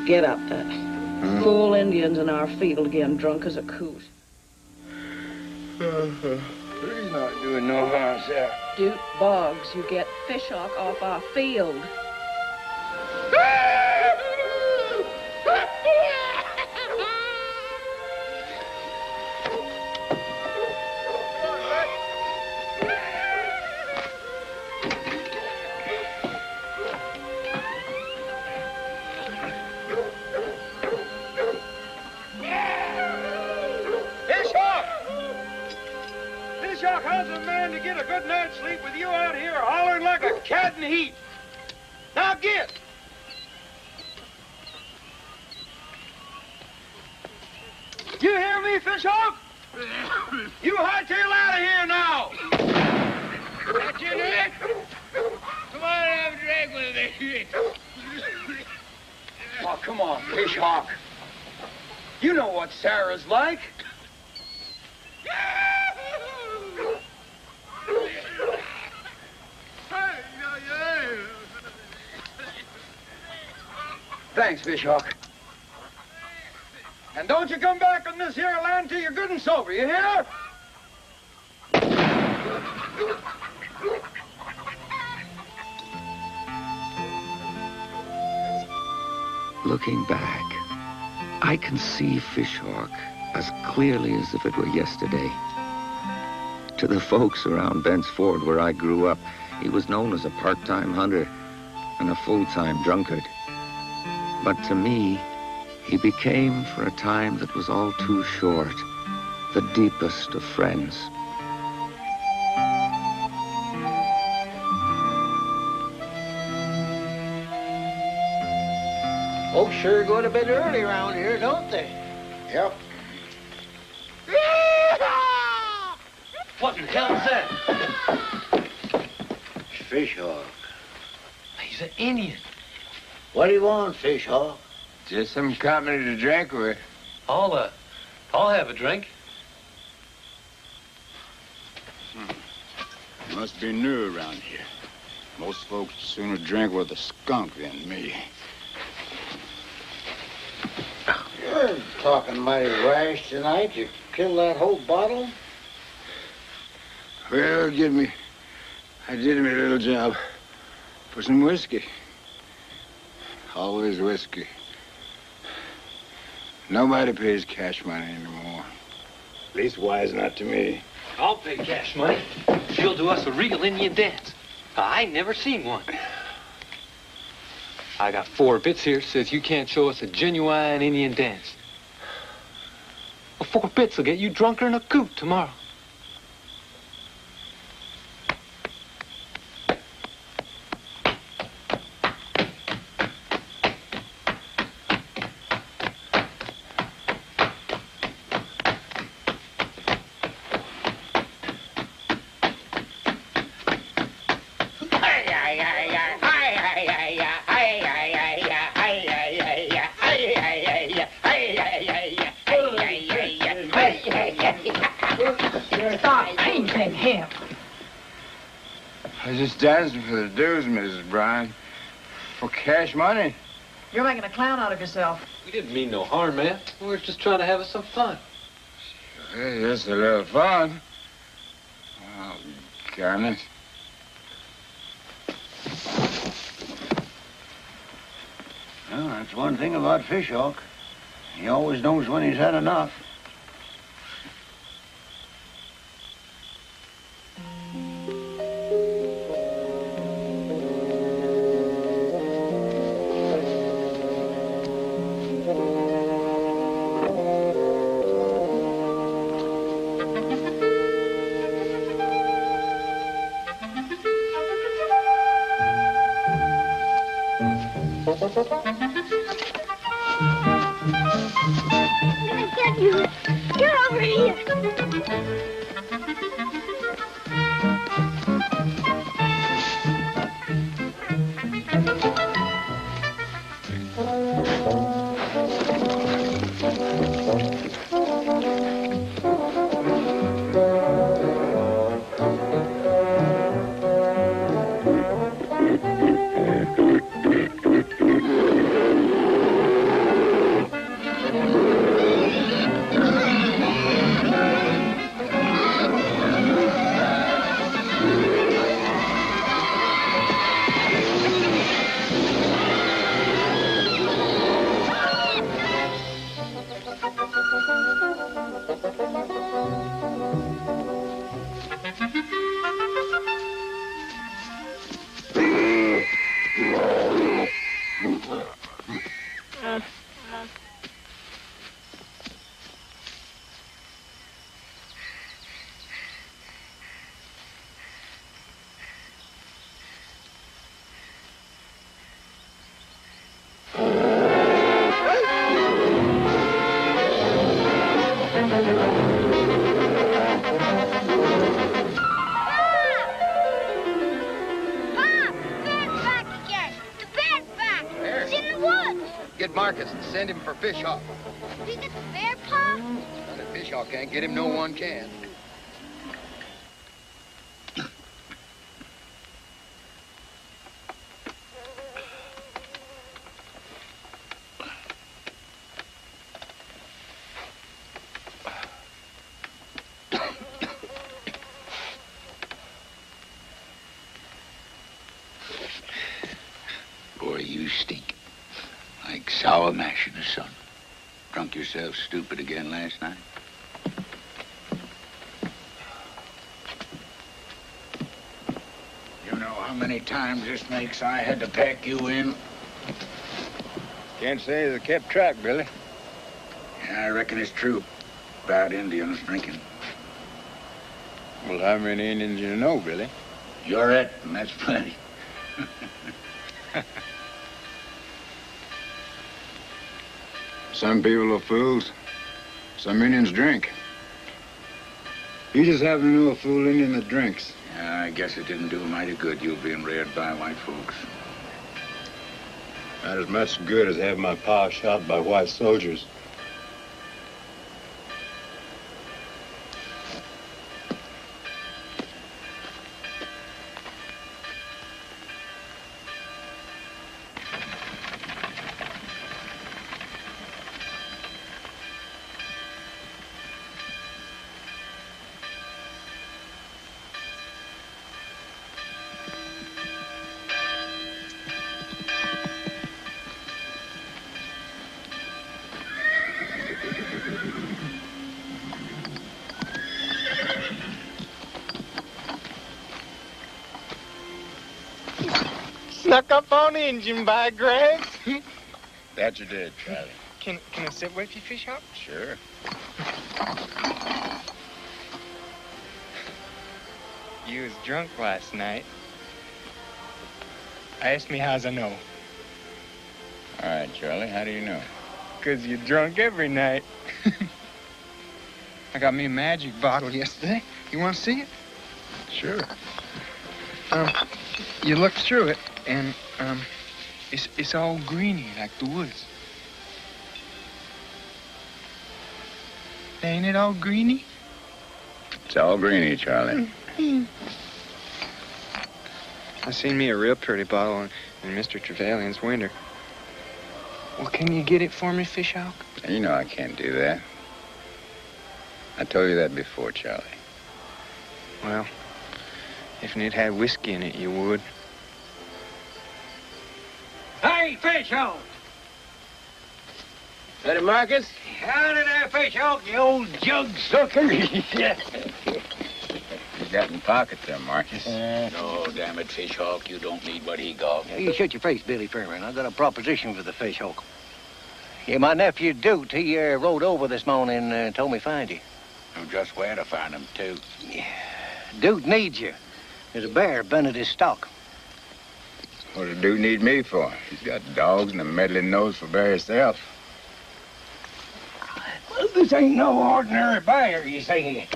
Get up there. Fool Indians in our field again, drunk as a coot. He's not doing no harm, Sarah. Dude Boggs, you get fishhawk off our field. How's a man to get a good night's sleep with you out here hollering like a cat in heat? Now get! You hear me, Fishhawk? You hightail out of here now! That's you, Nick? Come on and have a drink with me. Oh, come on, Fishhawk. You know what Sarah's like. Thanks, Fishhawk. And don't you come back on this here land till you're good and sober, you hear? Looking back, I can see Fishhawk as clearly as if it were yesterday. To the folks around Bent's Ford where I grew up, he was known as a part-time hunter and a full-time drunkard. But to me, he became, for a time that was all too short, the deepest of friends. Folks sure go to bed early around here, don't they? Yep. What in hell's that? Fishhawk. He's an Indian. What do you want, Fishhawk? Just some company to drink with. I'll have a drink. Must be new around here. Most folks sooner drink with a skunk than me. You're talking mighty rash tonight. You killed that whole bottle? Well, I did me a little job for some whiskey. Always whiskey. Nobody pays cash money anymore. Leastwise, not to me. I'll pay cash money. She'll do us a real Indian dance. I ain't never seen one. I got 4 bits here, says you can't show us a genuine Indian dance. Well, 4 bits will get you drunker than a coot tomorrow. I was just dancing for the dues, Mrs. Bryan. For cash money. You're making a clown out of yourself. We didn't mean no harm, man. We were just trying to have us some fun. Hey, just a little fun. Oh, goodness. Well, that's one thing about Fishhawk. He always knows when he's had enough. Get over here. Get Marcus and send him for Fish Hawk. Did you get the bear, Pa? Now that Fish Hawk can't get him, no one can. Boy, you stink. Like sour mash in the sun. Drunk yourself stupid again last night? You know how many times this makes I had to pack you in? Can't say they kept track, Billy. Yeah, I reckon it's true. Bad Indians drinking. Well, how many Indians you know, Billy? You're it, and that's plenty. Some people are fools. Some Indians drink. You just happen to know a fool Indian that drinks. Yeah, I guess it didn't do mighty good, you being reared by white folks. Not as much good as having my pa shot by white soldiers. Snuck up on Injun by Greg. That you did, Charlie. Can I sit with you, Fish Hawk? Sure. You was drunk last night. Ask me how's I know. All right, Charlie, how do you know? 'Cause you're drunk every night. I got me a magic bottle yesterday. You want to see it? Sure. You look through it, and, it's all greeny like the woods. Ain't it all greeny? It's all greeny, Charlie. I seen me a real pretty bottle in Mr. Trevelyan's window. Well, can you get it for me, Fish Hawk? You know I can't do that. I told you that before, Charlie. Well, if it had whiskey in it, you would. Hey, Fish Hawk! Ready, Marcus? Howdy there, Fish Hawk, you old jug sucker. You got in pocket there, Marcus. No, damn it, Fish Hawk, you don't need what he got. You shut your face, Billy Fairman. I got a proposition for the Fish Hawk. Yeah, my nephew Doot, he rode over this morning and told me find you. Know just where to find him, too. Doot needs you. There's a bear been at his stock. What does Dude need me for? He's got dogs and a meddling nose for bear himself. Well, this ain't no ordinary bear, you see.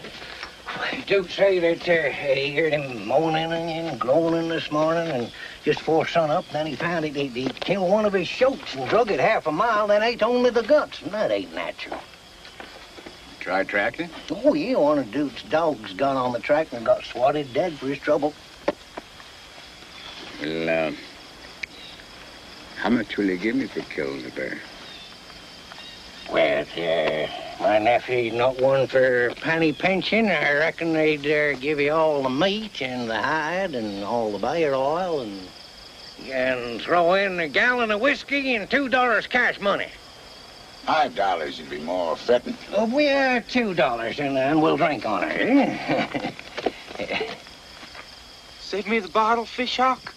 Doot say that he heard him moaning and groaning this morning, and just before sunup, then he found it. He killed one of his shoats and drug it half a mile, then ate only the guts, and that ain't natural. Try tracking? Oh, yeah, one of Doot's dogs got on the track and got swatted dead for his trouble. Well, how much will you give me for killing the bear? Well, my nephew's not one for penny pinching. I reckon they'd give you all the meat and the hide and all the bear oil and throw in a gallon of whiskey and $2 cash money. $5 would be more fitting. Oh, we are $2 and we'll drink on it. Eh? Save me the bottle, Fish Hawk.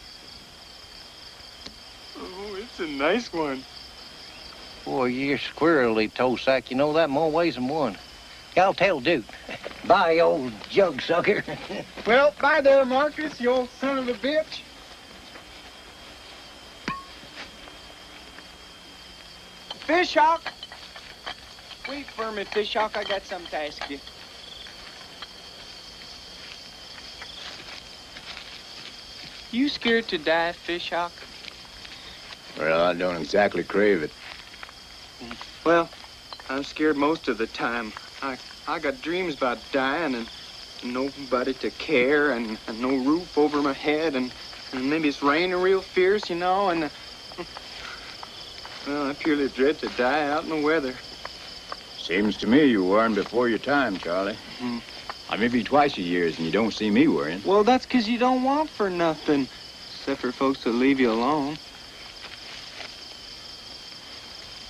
Oh, it's a nice one. Boy, you're squirrely, toe sack. You know that more ways than one. I'll tell Duke. Bye, old jug sucker. Well, bye there, Marcus, you old son of a bitch. Fishhawk! Wait for me, Fishhawk. I got something to ask you. You scared to die, Fishhawk? Well, I don't exactly crave it. Well, I'm scared most of the time. I got dreams about dying and nobody to care and no roof over my head and maybe it's raining real fierce, you know, and well, I purely dread to die out in the weather. Seems to me you worrying before your time, Charlie. I may be twice your years and you don't see me worrying. Well, that's 'cause you don't want for nothing, except for folks to leave you alone.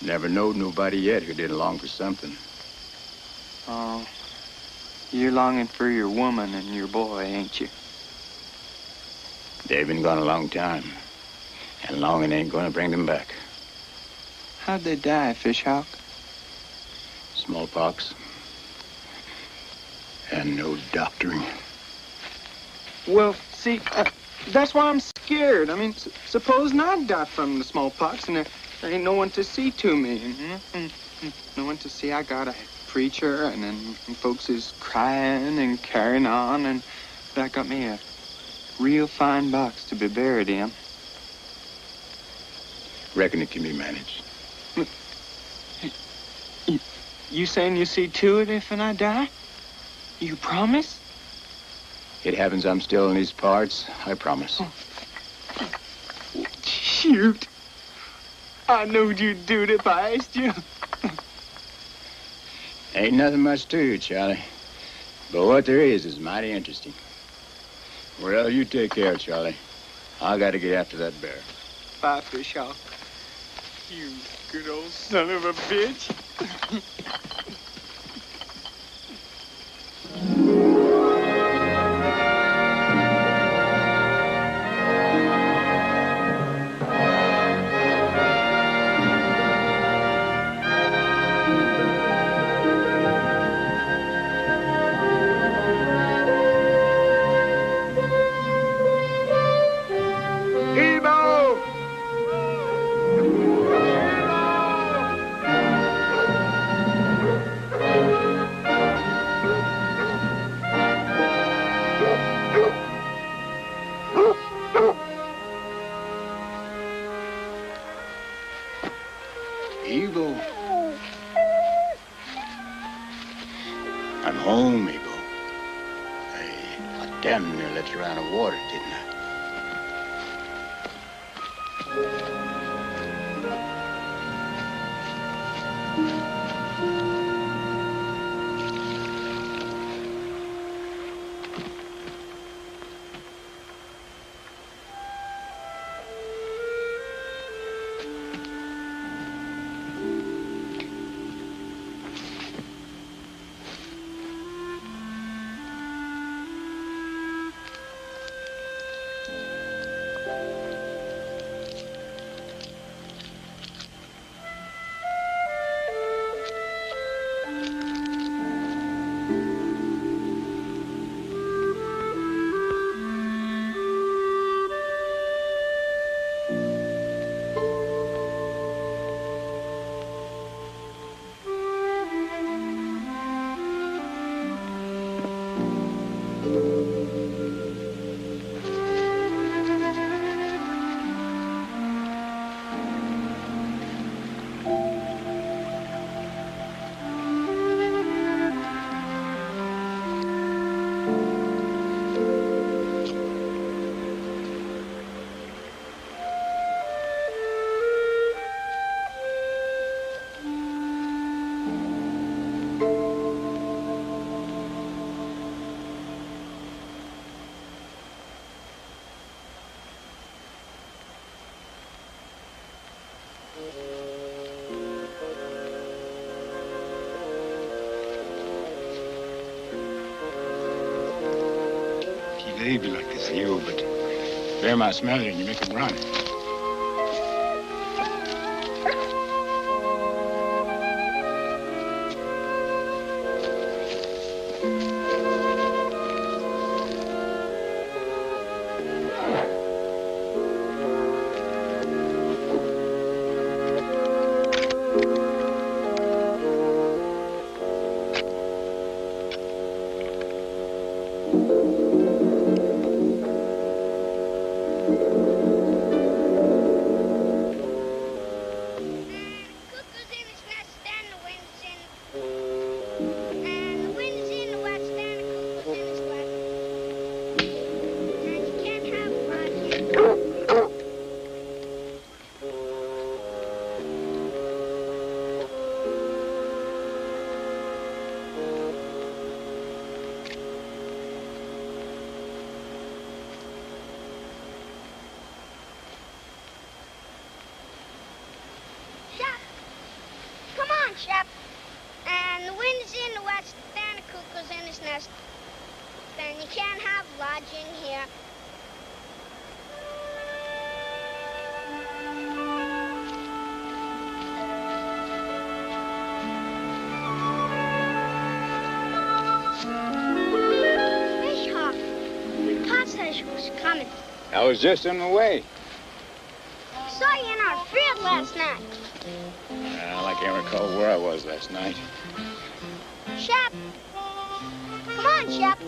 Never knowed nobody yet who didn't long for something. Oh, you're longing for your woman and your boy, ain't you? They've been gone a long time, and longing ain't gonna bring them back. How'd they die, Fishhawk? Smallpox. And no doctoring. Well, see, that's why I'm scared. I mean, supposing I die from the smallpox and there ain't no one to see to me. No one to see. I got a preacher and then folks is crying and carrying on and that got me a real fine box to be buried in. Reckon it can be managed. You saying you see to it if and I die? You promise? It happens I'm still in these parts, I promise. Shoot. I knowed you'd do it if I asked you. Ain't nothing much to it, Charlie. But what there is mighty interesting. Well, you take care, Charlie. I gotta get after that bear. Bye, Fishhawk. You good old son of a bitch. Eagle. I'm home, Eagle. I damn near let you out of water, didn't I? Baby like this you, but bear might smell you and you make him run. on, Shep. And the wind's in the west, and the cuckoo's in his nest. Then you can't have lodging here. Fish Hawk. Pa says you was coming. I was just on my way. Saw you in our field last night. Well, I can't recall where I was last night. Shep. Come on, Shep.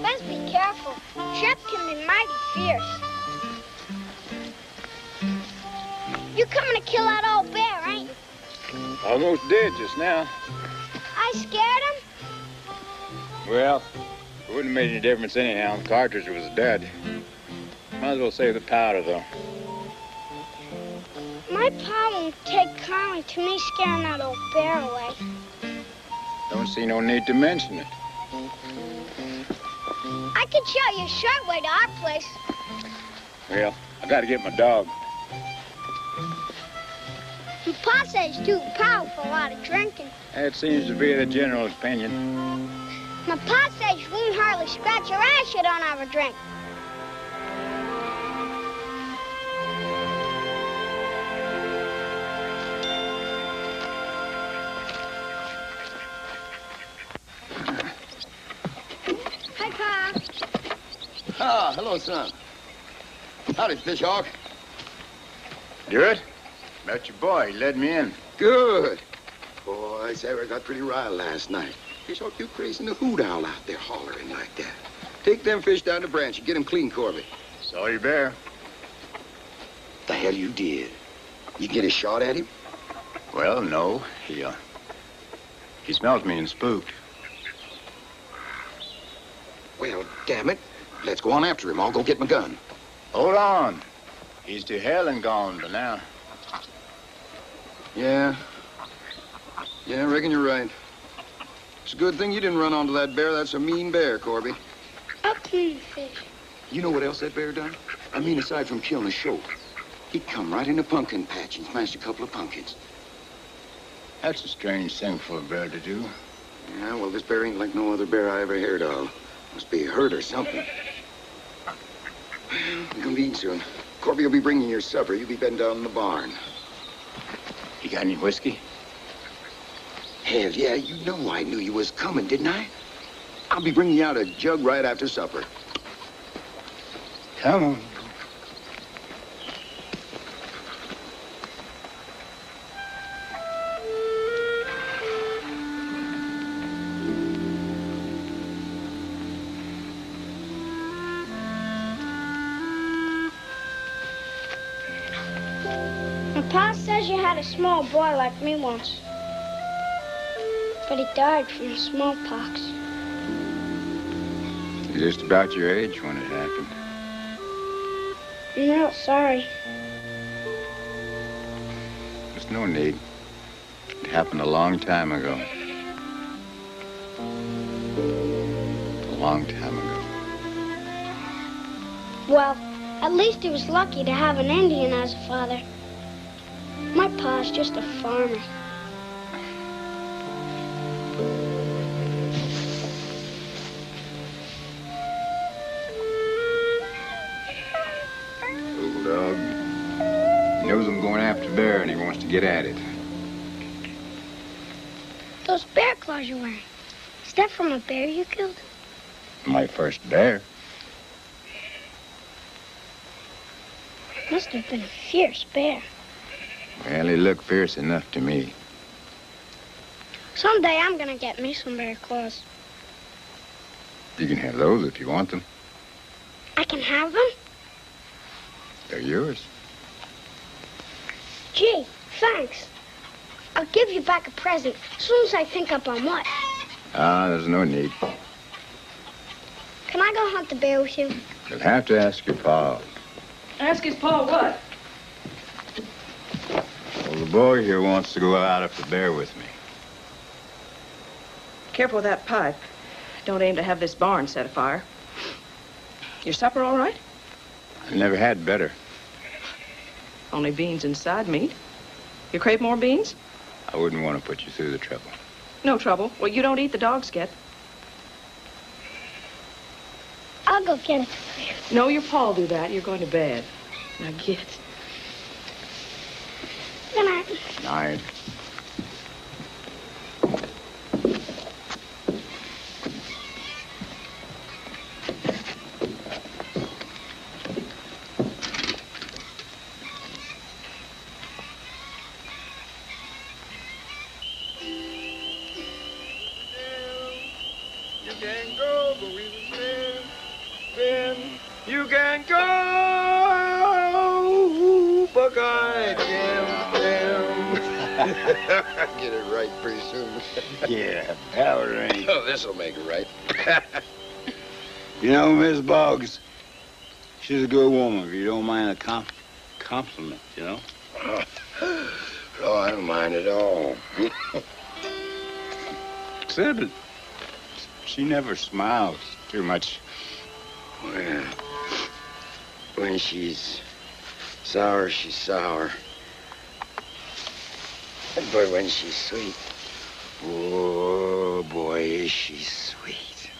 Best be careful. Shep can be mighty fierce. You coming to kill that old bear, ain't you? Almost did just now. I scared him? Well, it wouldn't have made any difference anyhow. The cartridge was dead. Might as well save the powder, though. My pa won't take kindly to me scaring that old bear away. Don't see no need to mention it. I could show you a short way to our place. Well, I gotta get my dog. And Pa says too proud for a lot of drinking. That seems to be the general opinion. My pa says you won't hardly scratch your ass you don't have a drink. Hi, Pa. Ah, hello, son. Howdy, Fish Hawk. Do it? Met your boy. He led me in. Good. Boy, Sarah got pretty riled last night. Fish Hawk, you crazy the hoot owl out there hollering like that. Take them fish down the branch and get them clean, Corby. Saw your bear. The hell you did? You get a shot at him? Well, no. He smells me and spooked. Well, damn it. Let's go on after him. I'll go get my gun. Hold on. He's to hell and gone for now. Yeah, I reckon you're right. It's a good thing you didn't run onto that bear. That's a mean bear, Corby. I'll clean the fish. You know what else that bear done? I mean, aside from killing a shoat, he'd come right in a pumpkin patch and smashed a couple of pumpkins. That's a strange thing for a bear to do. Yeah, well, this bear ain't like no other bear I ever heard of. Must be hurt or something. We're gonna be eating soon. Corby will be bringing your supper. You be bedding down in the barn. You got any whiskey? Hell, yeah, you know I knew you was coming, didn't I? I'll be bringing you out a jug right after supper. Come on. My pa says you had a small boy like me once. But he died from the smallpox. You're just about your age when it happened. I'm real sorry. There's no need. It happened a long time ago. A long time ago. Well, at least he was lucky to have an Indian as a father. My pa's just a farmer. Little dog. He knows I'm going after bear and he wants to get at it. Those bear claws you're wearing, is that from a bear you killed? My first bear. Must have been a fierce bear. Well, he looked fierce enough to me. Someday I'm gonna get me some bear claws. You can have those if you want them. I can have them? They're yours. Gee, thanks. I'll give you back a present as soon as I think up on what. Ah, there's no need. Can I go hunt the bear with you? You'll have to ask your pa. Ask his pa what? Well, the boy here wants to go out after bear with me. Careful with that pipe. Don't aim to have this barn set afire. Your supper all right? I never had better. Only beans inside meat. You crave more beans? I wouldn't want to put you through the trouble. No trouble. Well, you don't eat the dog skit. I'll go get it. No, your Paul do that. You're going to bed. Now get. Good night. Night. You can go, but we will Ben. You can go, Buckeye Jim. Get it right pretty soon. Yeah, power range. Oh, this'll make it right. You know, Miss Boggs, she's a good woman, if you don't mind a compliment, you know? Oh, I don't mind at all. Except that she never smiles too much. Well, when she's sour, she's sour. But when she's sweet, oh, boy, is she sweet.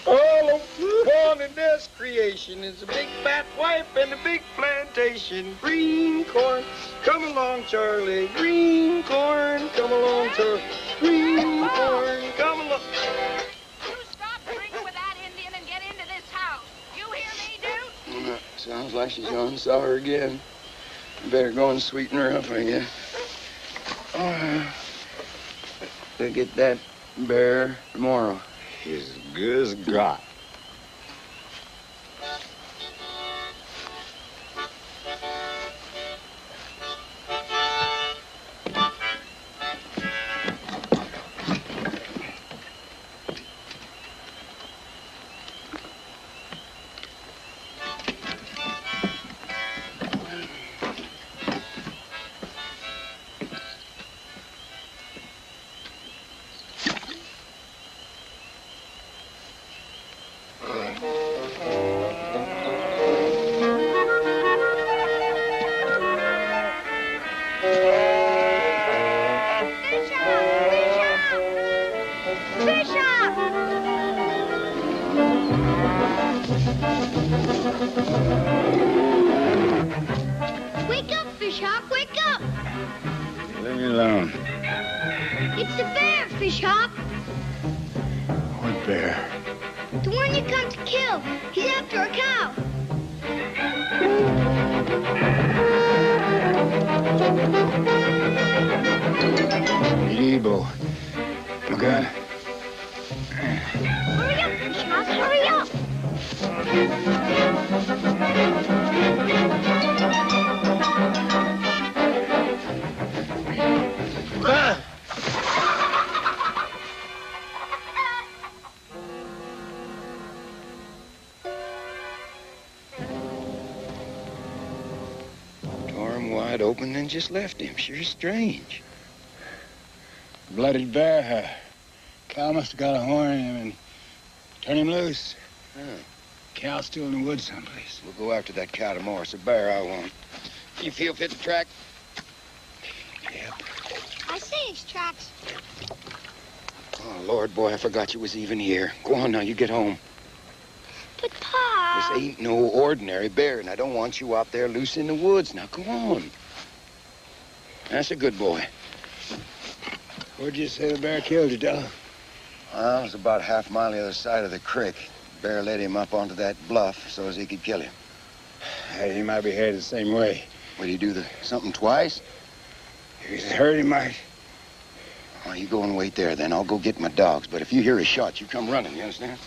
All born in this creation is a big fat wife and a big plantation. Green corn, come along, Charlie. Green corn, come along, Charlie. Green corn, come along. You stop drinking with that Indian and get into this house. You hear me, dude? Sounds like she's on sour again. Better go and sweeten her up, I guess. We'll get that bear tomorrow. He's as good as God. Wake up, Fishhawk, wake up! Leave me alone. It's the bear, Fishhawk. What bear? The one you come to kill. He's after a cow. Ebo. Oh, God. Hurry up, Fishhawk, hurry up! Tore him wide open and just left him. Sure strange. Blooded bear, huh? Cow must have got a horn in him and turned him loose. Huh. Cow's still in the woods someplace. We'll go after that cow tomorrow. It's a bear I want. You feel fit to track? Yep. I see his tracks. Oh, Lord, boy, I forgot you was even here. Go on now, you get home. But, Pa... This ain't no ordinary bear, and I don't want you out there loose in the woods. Now, go on. That's a good boy. Where'd you say the bear killed you, Della? Well, it was about half a mile the other side of the creek. Bear led him up onto that bluff so as he could kill him. Hey, he might be headed the same way. Would he do something twice? If he's hurt, he might. Well, you go and wait there, then. I'll go get my dogs. But if you hear a shot, you come running, you understand?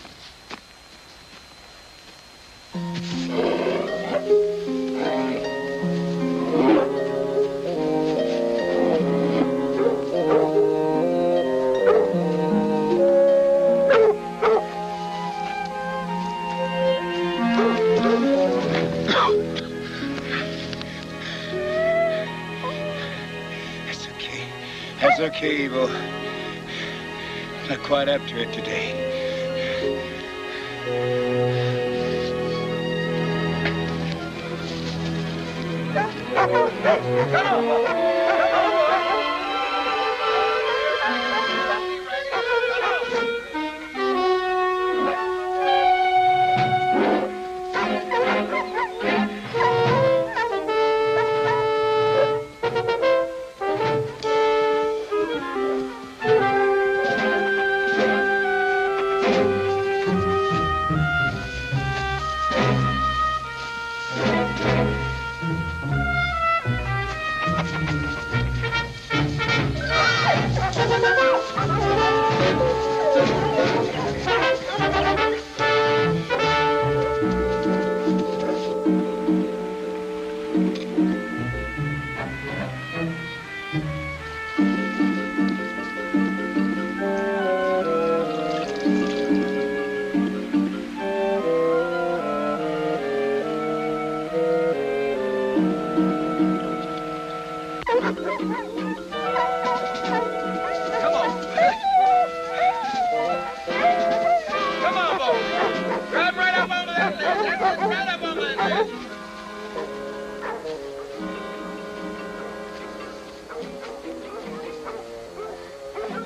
That's okay, Evo. Not quite up to it today.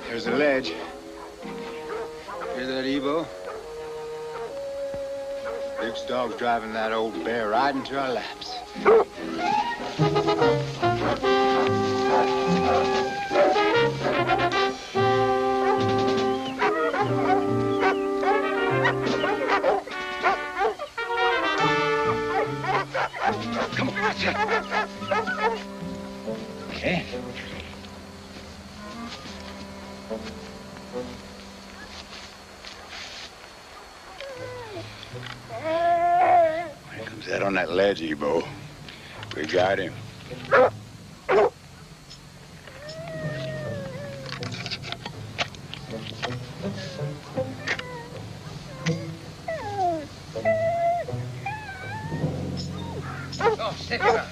There's the ledge. Hear that, Evo? Duke's dog's driving that old bear right into our laps. Come on, gotcha. Okay. Here comes that on that ledge, Ebo. We got him. Oh, stick it up.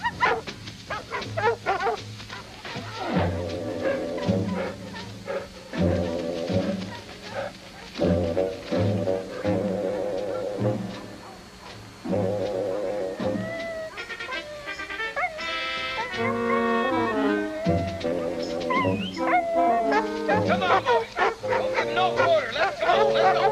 Come on, boys. Don't give no quarter. Let's come on. Let's go.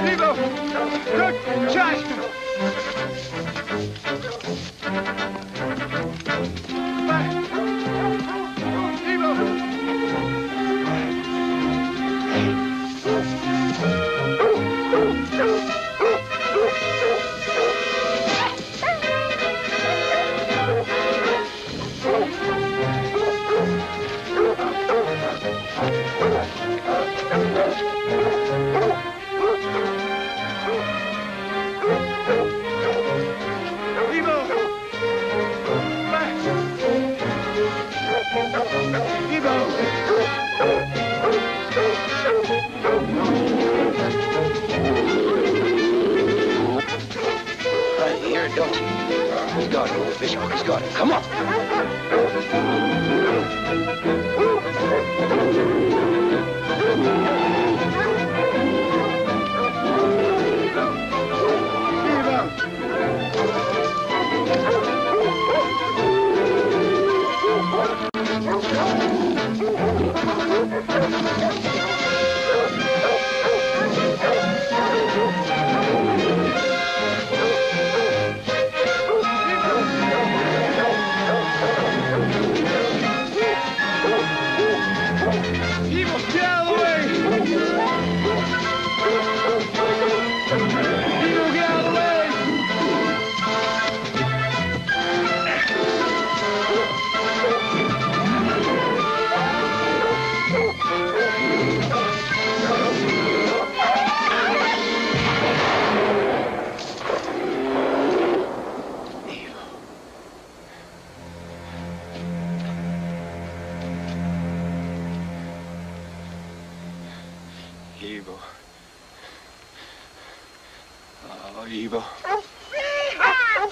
Evo! Good shot! Right here, don't you? He's got it, old fish hawk. He's got it. Come on. Evil. Oh, evil.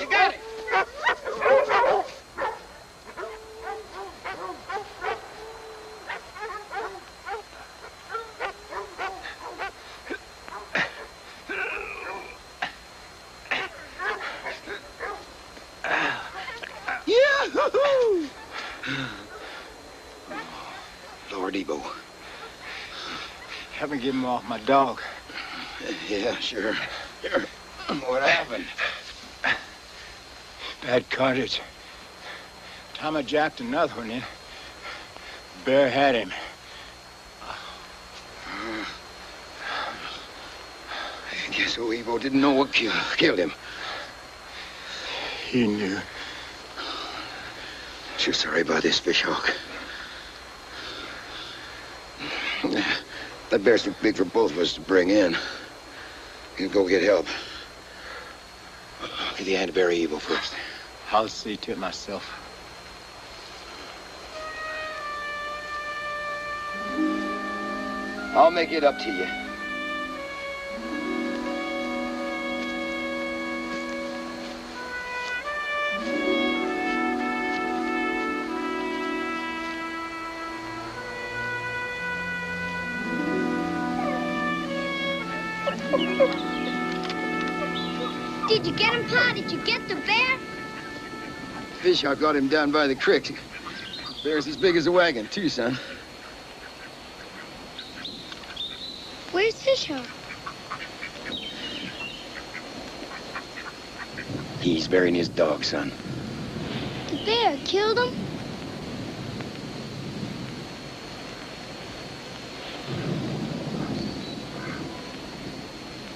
You got it. Yahoo! Lord Ebo. Haven't given him off my dog. Yeah, sure. Sure. What happened? Bad cartage. Time I jacked another one in, bear had him. I guess old Ebo didn't know what killed him. He knew. Sure sorry about this, Fishhawk. That bear's too big for both of us to bring in. You go get help. Get the hand to bury Ebo first. I'll see to it myself. I'll make it up to you. Did you get him, Pa? Did you get the bear? Fishhawk got him down by the creek. Bear's as big as a wagon, too, son. Where's Fishhawk? He's burying his dog, son. The bear killed him?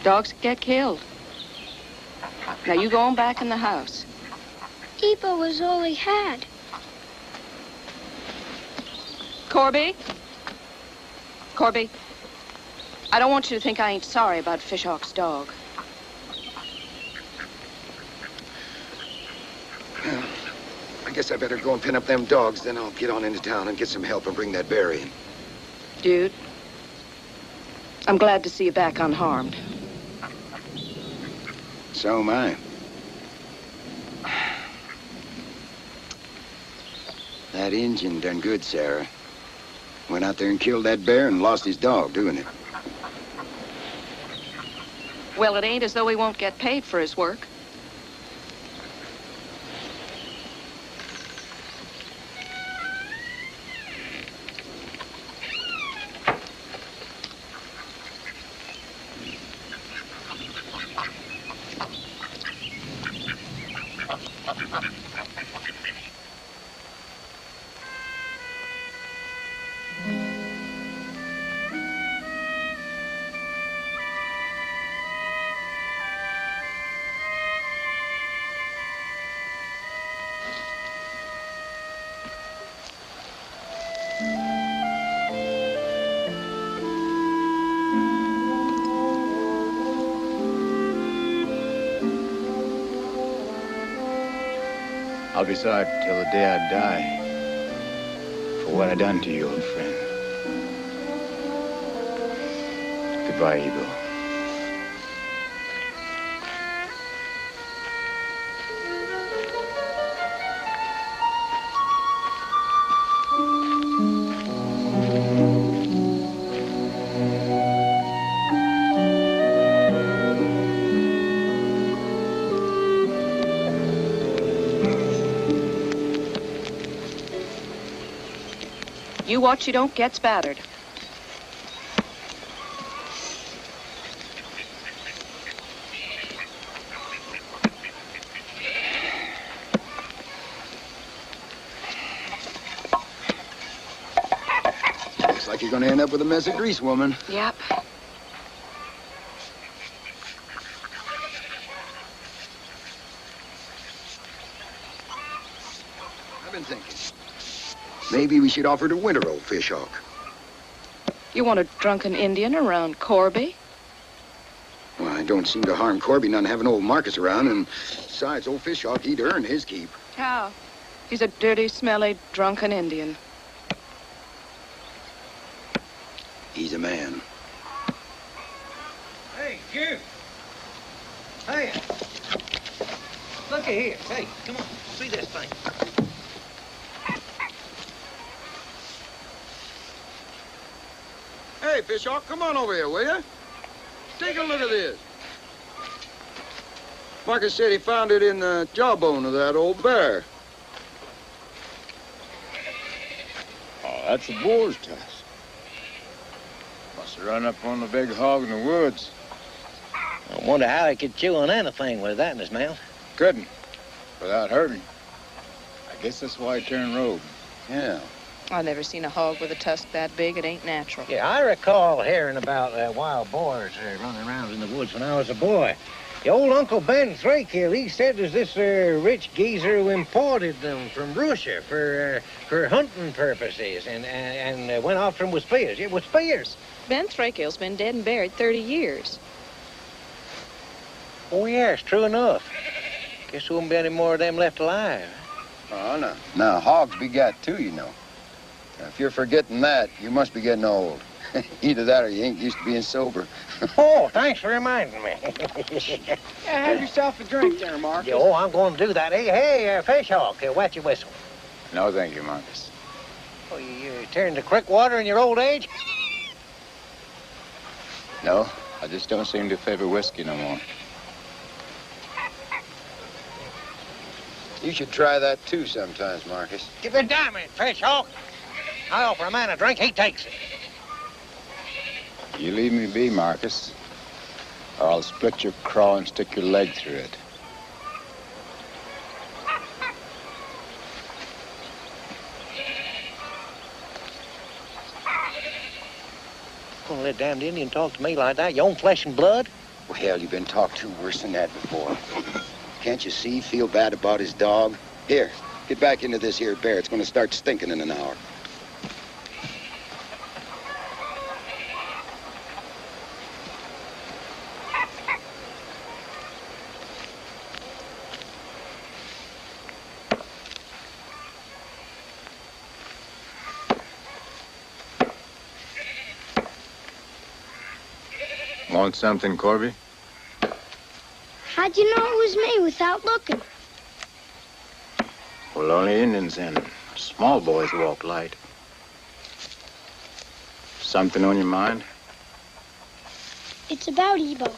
Dogs get killed. Now you go on back in the house. Ebo was all he had. Corby? Corby, I don't want you to think I ain't sorry about Fishhawk's dog. Well, I guess I better go and pin up them dogs, then I'll get on into town and get some help and bring that bear in. Dude, I'm glad to see you back unharmed. So am I. That Injun done good, Sarah. Went out there and killed that bear and lost his dog doing it. Well, it ain't as though he won't get paid for his work. I'll be sorry till the day I die for what I done to you, old friend. Goodbye, Ebo. You watch you don't get spattered. Looks like you're gonna end up with a mess of grease, woman. Yep. I've been thinking. Maybe we should offer to winter old Fishhawk. You want a drunken Indian around Corby? Well, I don't seem to harm Corby none having old Marcus around, and besides, old Fishhawk, he'd earn his keep. How? He's a dirty, smelly, drunken Indian. He's a man. You. Hey. Looky here. Hey, come on. See this thing. Hey, Fishhawk, come on over here, will you? Take a look at this. Marcus said he found it in the jawbone of that old bear. Oh, that's a boar's tusk. Must have run up on the big hog in the woods. I wonder how he could chew on anything with that in his mouth. Couldn't, without hurting. I guess that's why he turned rogue. Yeah. I've never seen a hog with a tusk that big. It ain't natural. Yeah, I recall hearing about wild boars running around in the woods when I was a boy. The old Uncle Ben Thrakill, he said there's this rich geezer who imported them from Russia for hunting purposes and went after them with spears. It was spears. Ben Thrakill's been dead and buried 30 years. Oh, yes, true enough. Guess there won't be any more of them left alive. Oh, no. Now, hogs begat too, you know. Now, if you're forgetting that, you must be getting old. Either that or you ain't used to being sober. Oh, thanks for reminding me. Yeah, have yourself a drink there, Marcus. Oh, I'm going to do that. Hey, Fishhawk, wet your whistle. No, thank you, Marcus. Oh, you turned to crick water in your old age? No, I just don't seem to favor whiskey no more. You should try that too sometimes, Marcus. Give me a dime, Fishhawk. I offer a man a drink, he takes it. You leave me be, Marcus, or I'll split your craw and stick your leg through it. Gonna let damned Indian talk to me like that? Your own flesh and blood? Well, hell, you've been talked to worse than that before. Can't you see, feel bad about his dog? Here, get back into this here bear. It's gonna start stinking in an hour. Want something, Corby? How'd you know it was me without looking? Well, only Indians and small boys walk light. Something on your mind? It's about Ebo.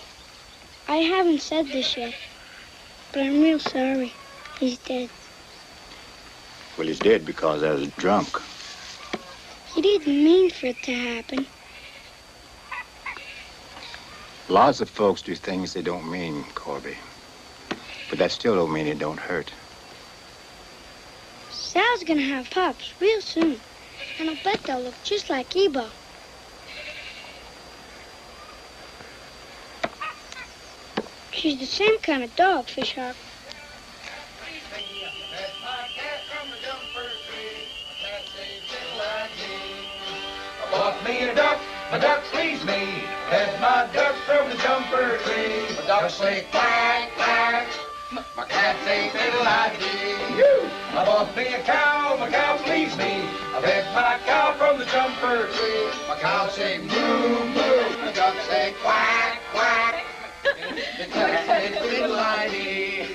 I haven't said this yet, but I'm real sorry. He's dead. Well, he's dead because I was drunk. He didn't mean for it to happen. Lots of folks do things they don't mean, Corby. But that still don't mean it don't hurt. Sal's gonna have pups real soon, and I'll bet they'll look just like Ebo. She's the same kind of dog, Fishhawk. Bought me a duck, my duck please me. Fed my ducks from the jumper tree. My ducks say quack, quack. My cat say fiddle-I-dee. I bought me a cow, my cow please me. I fed my cow from the jumper tree. My cow say moo, moo. My duck say quack, quack. The cat say fiddle-I-dee.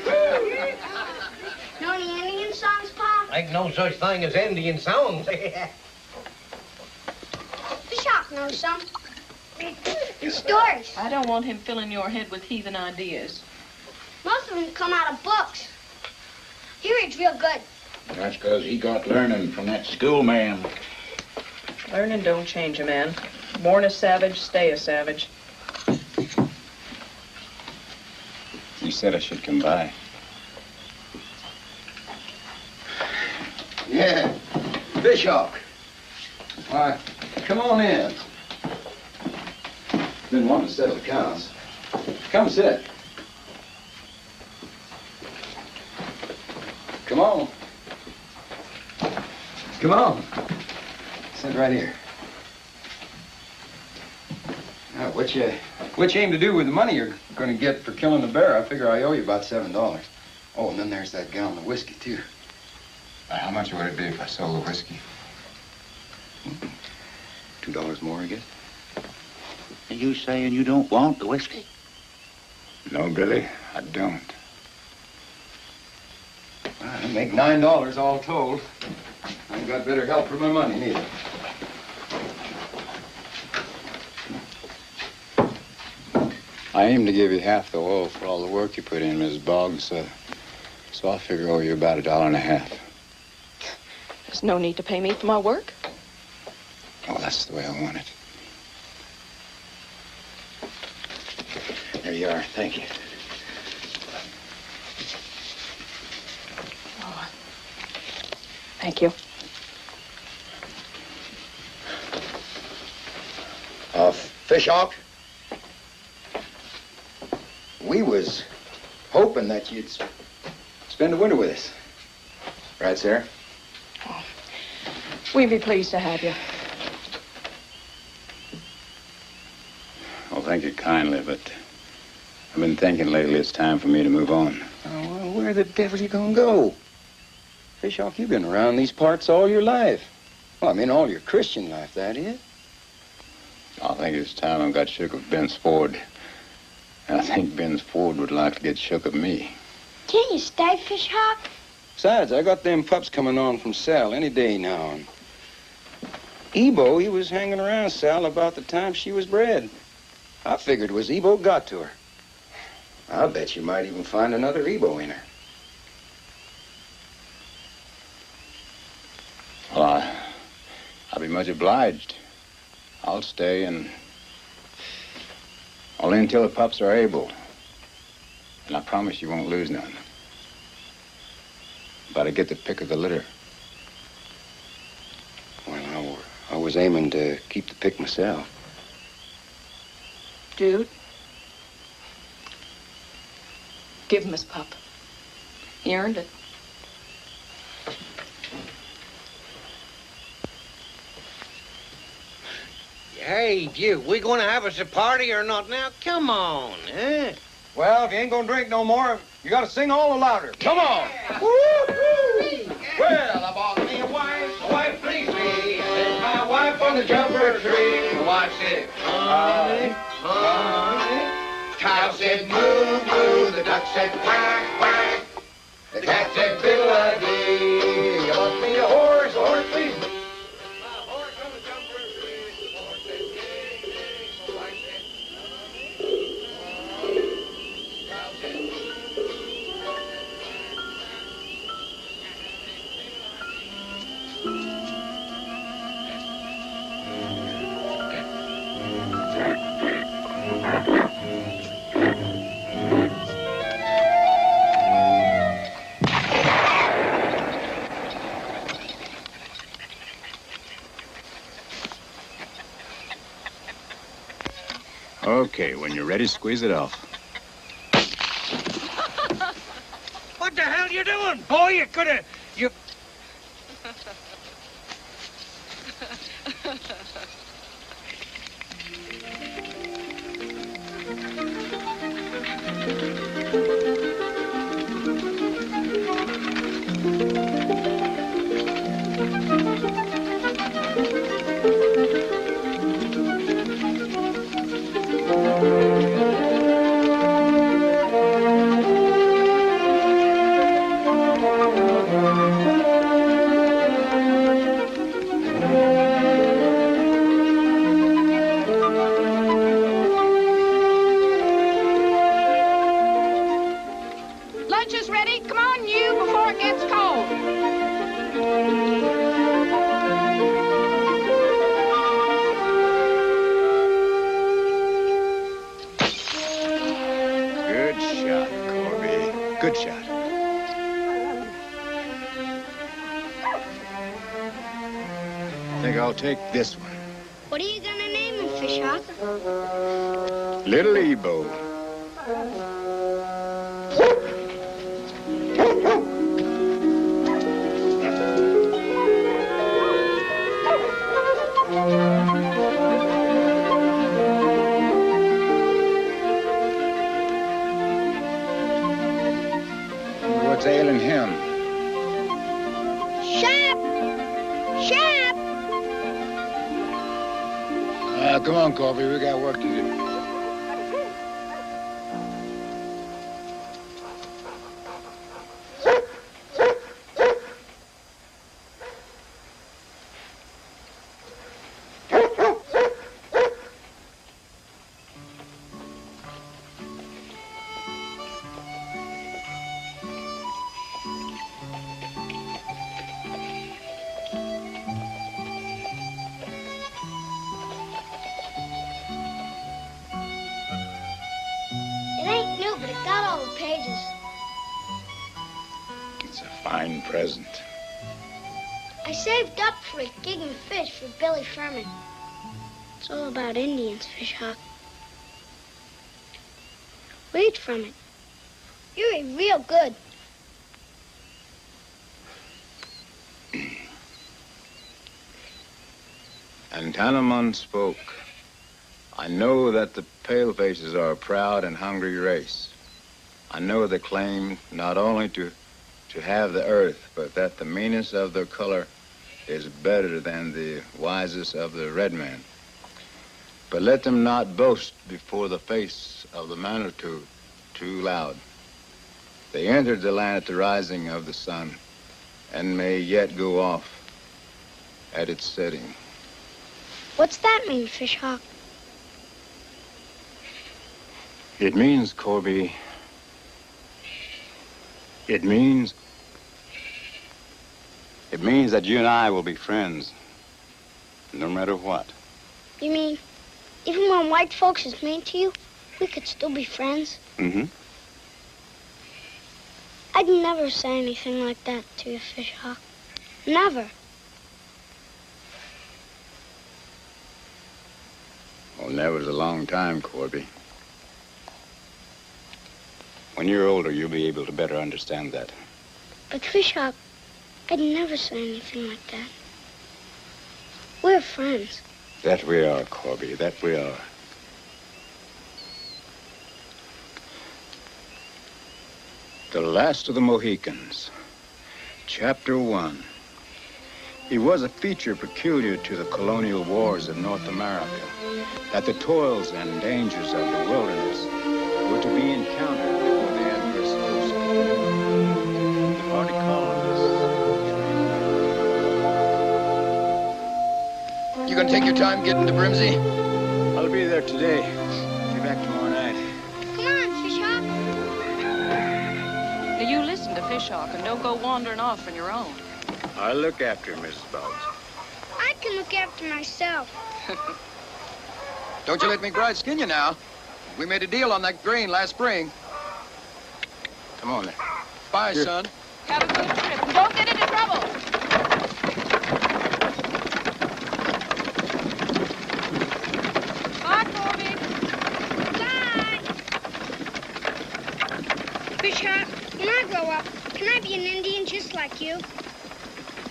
Know any Indian songs, Pa? Ain't no such thing as Indian songs. Fishhawk knows some. Stories. I don't want him filling your head with heathen ideas. Most of them come out of books. He reads real good. That's because he got learning from that schoolman. Learning don't change a man. Born a savage, stay a savage. You said I should come by. Yeah, Fishhawk. Why, come on in. Been wanting to settle accounts. Come sit. Come on. Come on. Sit right here. Now, what you aim to do with the money you're going to get for killing the bear? I figure I owe you about $7. Oh, and then there's that gallon of whiskey, too. How much would it be if I sold the whiskey? $2 more, I guess. Are you saying you don't want the whiskey? No, Billy, I don't. I make $9 all told. I ain't got better help for my money, neither. I aim to give you half the oil for all the work you put in, Mrs. Boggs, so I'll figure owe you about $1.50. There's no need to pay me for my work. Oh, that's the way I want it. There you are. Thank you. Oh, thank you. Fishhawk, we was hoping that you'd spend the winter with us. Right, Sarah? Oh, we'd be pleased to have you. Well, thank you kindly, but I've been thinking lately it's time for me to move on. Oh, well, where the devil you gonna go? Fishhawk, you've been around these parts all your life. Well, I mean, all your Christian life, that is. I think it's time I got shook of Ben's Ford. And I think Ben's Ford would like to get shook of me. Can't you stay, Fishhawk? Besides, I got them pups coming on from Sal any day now. And Ebo, he was hanging around Sal about the time she was bred. I figured it was Ebo got to her. I'll bet you might even find another Ebo in her. Well, I'll be much obliged. I'll stay and only until the pups are able. And I promise you won't lose none. But I get the pick of the litter. Well, I was aiming to keep the pick myself. Dude, give him his pup. He earned it. Hey, you, we gonna have us a party or not now? Come on, eh? Well, if you ain't gonna drink no more, you gotta sing all the louder. Come on! Woo-hoo! Well, I bought me a wife please me. There's my wife on the jumper tree. Watch it, honey, honey. Cow said moo, moo. The duck said quack, quack. The cat said fiddle-a-dee. I bought me a horse please me. My horse on the jumper tree. The horse said ding, ding. So I said, cow said moo. Okay, when you're ready, squeeze it off. What the hell you doing? Boy, you could have... You... Lunch is ready. Come on, you, before it gets cold. Good shot, Corby. Good shot. I think I'll take this one. What are you gonna name him, Fishhawk? Little Ebo. What's ailing him? Shap! Shap! Come on, Corby. We got work to do. fine present. I saved up for a gig and fish for Billy Furman. It's all about Indians, Fish Hawk. Read from it. You read real good. And Tannemon spoke. I know that the palefaces are a proud and hungry race. I know they claim not only to have the earth, but that the meanest of their color is better than the wisest of the red man. But let them not boast before the face of the Manitou too loud. They entered the land at the rising of the sun and may yet go off at its setting. What's that mean, Fish Hawk? It means, Corby, it means that you and I will be friends, no matter what. You mean, even when white folks is mean to you, we could still be friends? Mm-hmm. I'd never say anything like that to you, Fish Hawk. Never. Well, never's a long time, Corby. When you're older, you'll be able to better understand that. But Fish Hawk, I'd never say anything like that. We're friends. That we are, Corby, that we are. The Last of the Mohicans, Chapter 1. It was a feature peculiar to the colonial wars of North America that the toils and dangers of the wilderness were to be encountered before the adverse host could move. The hardy colonists. You gonna take your time getting to Brimsey? I'll be there today. Be back tomorrow night. Come on, Fish Hawk. Now, you listen to Fish Hawk and don't go wandering off on your own. I'll look after him, Mrs. Boggs. I can look after myself. Don't you let me bride skin you now. We made a deal on that grain last spring. Come on there. Bye, Here. son. Have a good trip and don't get into trouble. Bye, Corby. Bye. Fish Hawk, when I grow up, can I be an Indian just like you?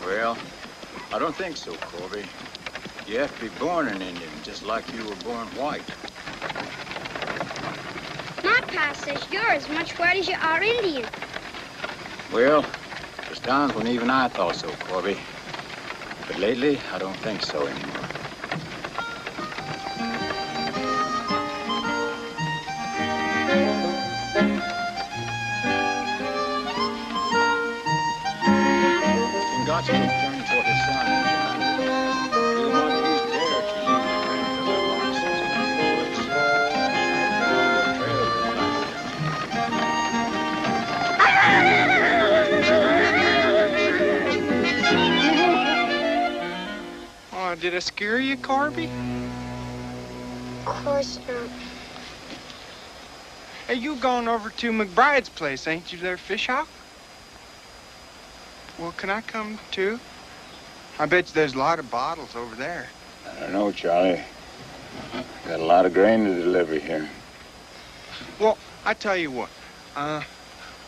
Well, I don't think so, Corby. You have to be born an Indian, just like you were born white. My pa says you're as much white as you are Indian. Well, there's times when even I thought so, Corby. But lately, I don't think so anymore. Chingachgook turned for his son in Jamaica. The Monkees dared to use the strength of their moccasins in the woods. Their trail was black. Oh, did I scare you, Corby? Of course not. Hey, you going over to McBride's place, ain't you there, Fish Hawk? Well, can I come too? I bet you there's a lot of bottles over there. I don't know, Charlie. Got a lot of grain to deliver here. Well, I tell you what,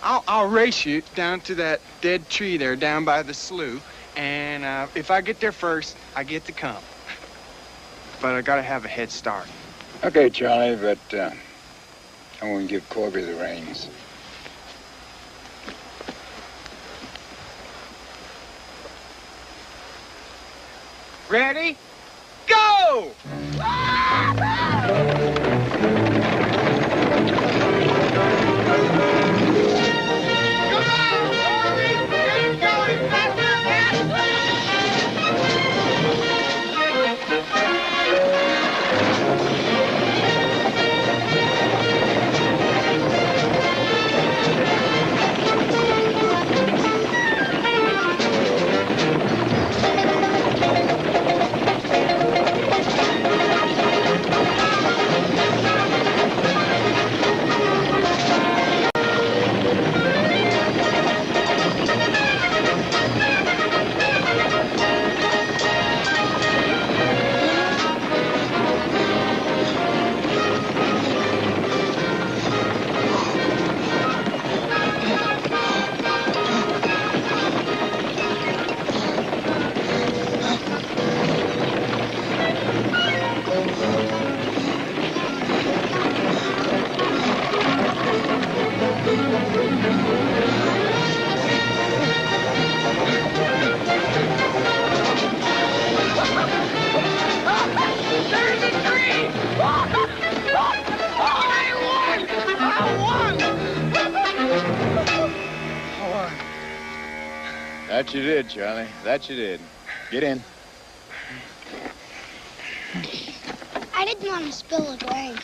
I'll race you down to that dead tree there down by the slough, and if I get there first, I get to come. But I gotta have a head start. Okay, Charlie, but I want to give Corby the reins. Ready? Go! That you did, Charlie. That you did. Get in. I didn't want to spill the grain.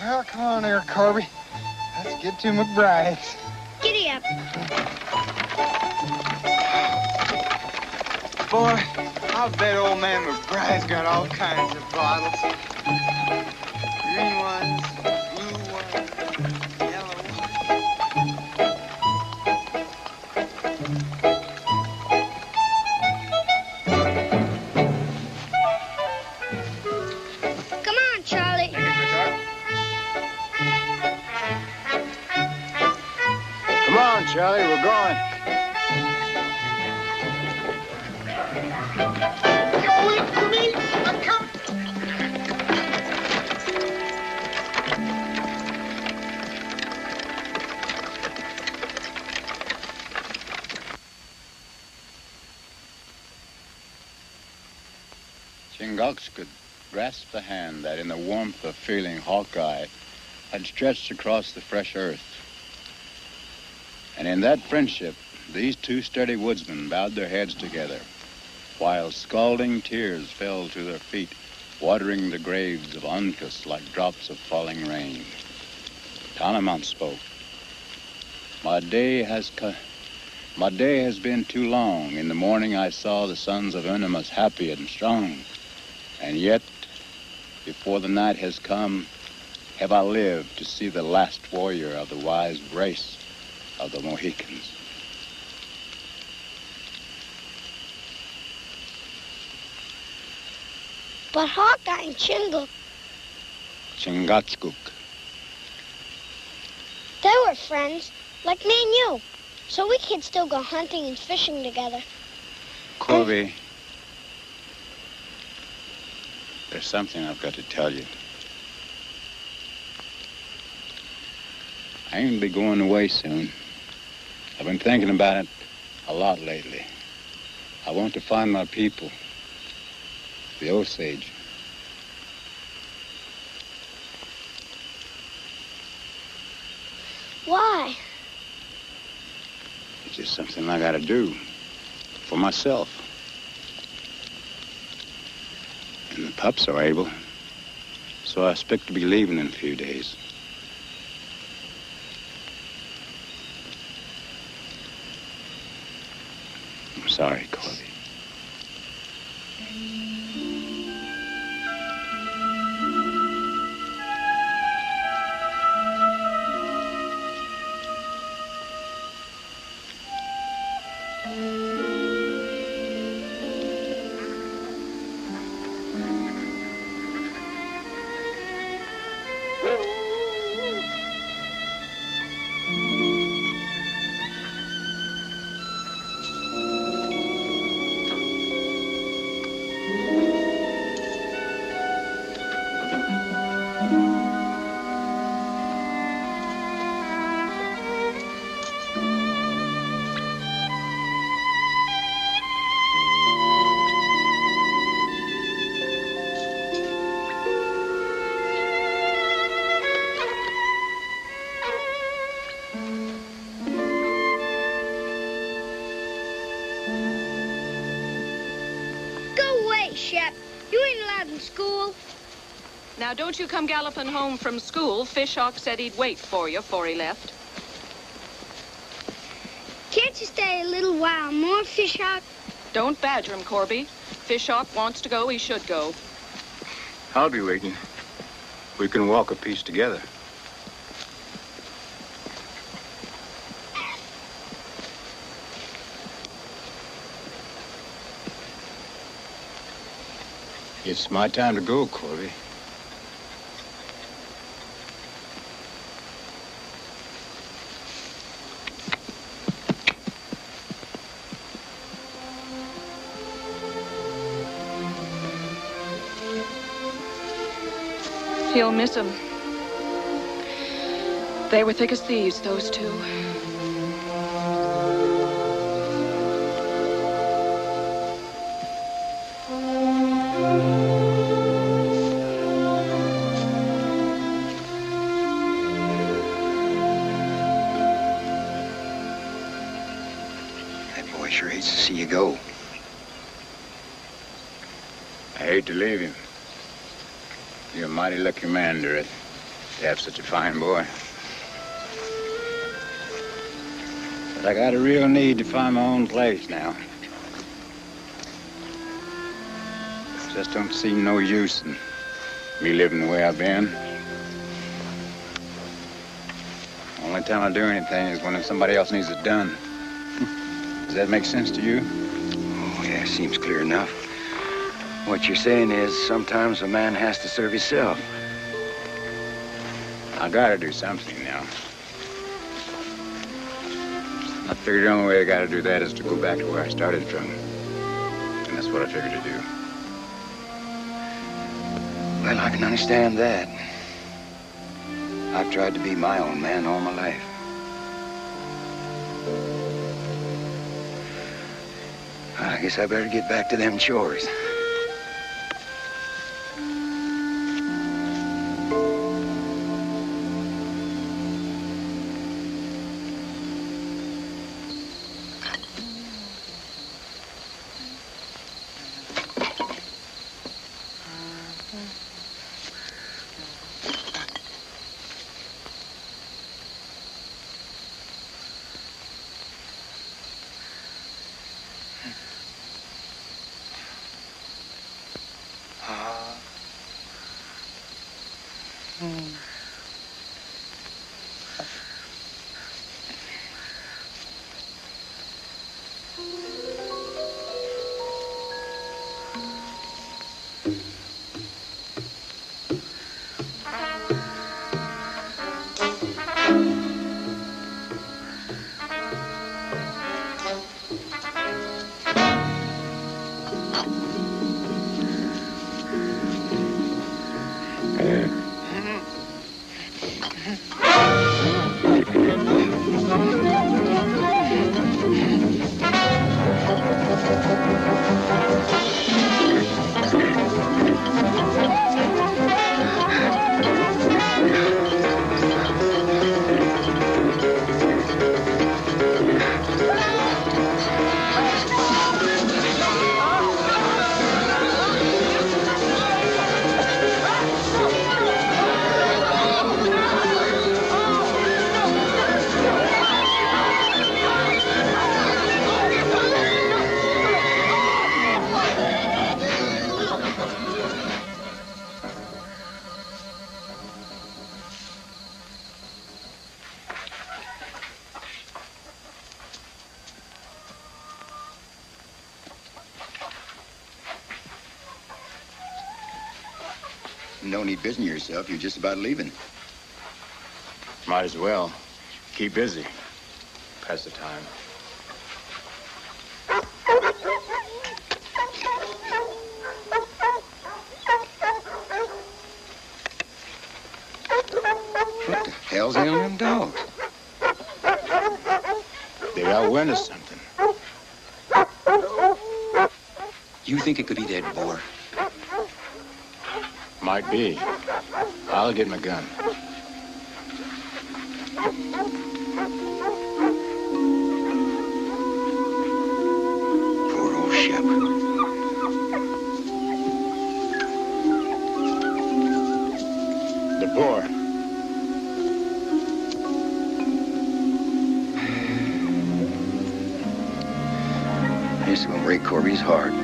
Well, come on here, Corby. Let's get to McBride's. Giddy up. Boy, I'll bet old man McBride's got all kinds of bottles. Green ones, blue ones, yellow ones. Come on, Charlie. Come on, Charlie, we're going. Wait for me! I'm coming! Chingox could grasp the hand that in the warmth of feeling Hawkeye had stretched across the fresh earth. And in that friendship, these two sturdy woodsmen bowed their heads together, while scalding tears fell to their feet, watering the graves of Uncas like drops of falling rain. Tanamount spoke. My day has been too long. In the morning I saw the sons of Unamus happy and strong. And yet, before the night has come, have I lived to see the last warrior of the wise race of the Mohicans. But Hawkeye and Chingachgook. they were friends, like me and you. So we could still go hunting and fishing together. Corby, there's something I've got to tell you. I ain't gonna be going away soon. I've been thinking about it a lot lately. I want to find my people, the Osage. Why? It's just something I gotta do for myself. And the pups are able, so I expect to be leaving in a few days. I'm sorry, Corby. Shep. You ain't allowed in school. Now, don't you come galloping home from school. Fishhawk said he'd wait for you before he left. Can't you stay a little while more, Fishhawk? Don't badger him, Corby. Fishhawk wants to go, he should go. I'll be waiting. We can walk a piece together. It's my time to go, Corby. He'll miss him. They were thick as thieves, those two. go? I hate to leave him. You're a mighty lucky man, Durrett, to have such a fine boy. But I got a real need to find my own place now. Just don't see no use in me living the way I've been. Only time I do anything is when somebody else needs it done. Does that make sense to you? Oh, yeah, seems clear enough. What you're saying is sometimes a man has to serve himself. I gotta do something now. I figured the only way I gotta do that is to go back to where I started from. And that's what I figured to do. Well, I can understand that. I've tried to be my own man all my life. I guess I better get back to them chores. No need busying yourself. You're just about leaving. Might as well. Keep busy. Pass the time. What the hell's ailing them dogs? They got wind of something. You think it could be that boar? Might be. I'll get my gun. Poor old Shep. The boar. This is gonna break Corby's heart.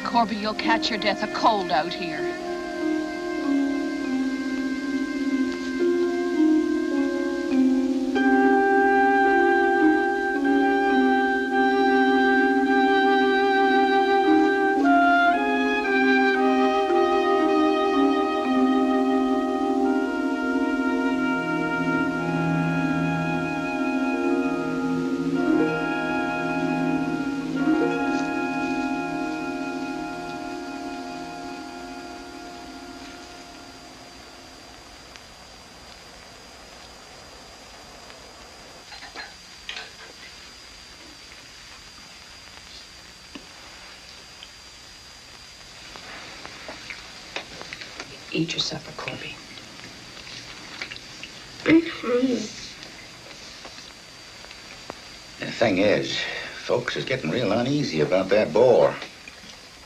Corby, you'll catch your death of cold out here. Eat your supper, Corby. I'm hungry. The thing is, folks is getting real uneasy about that boar.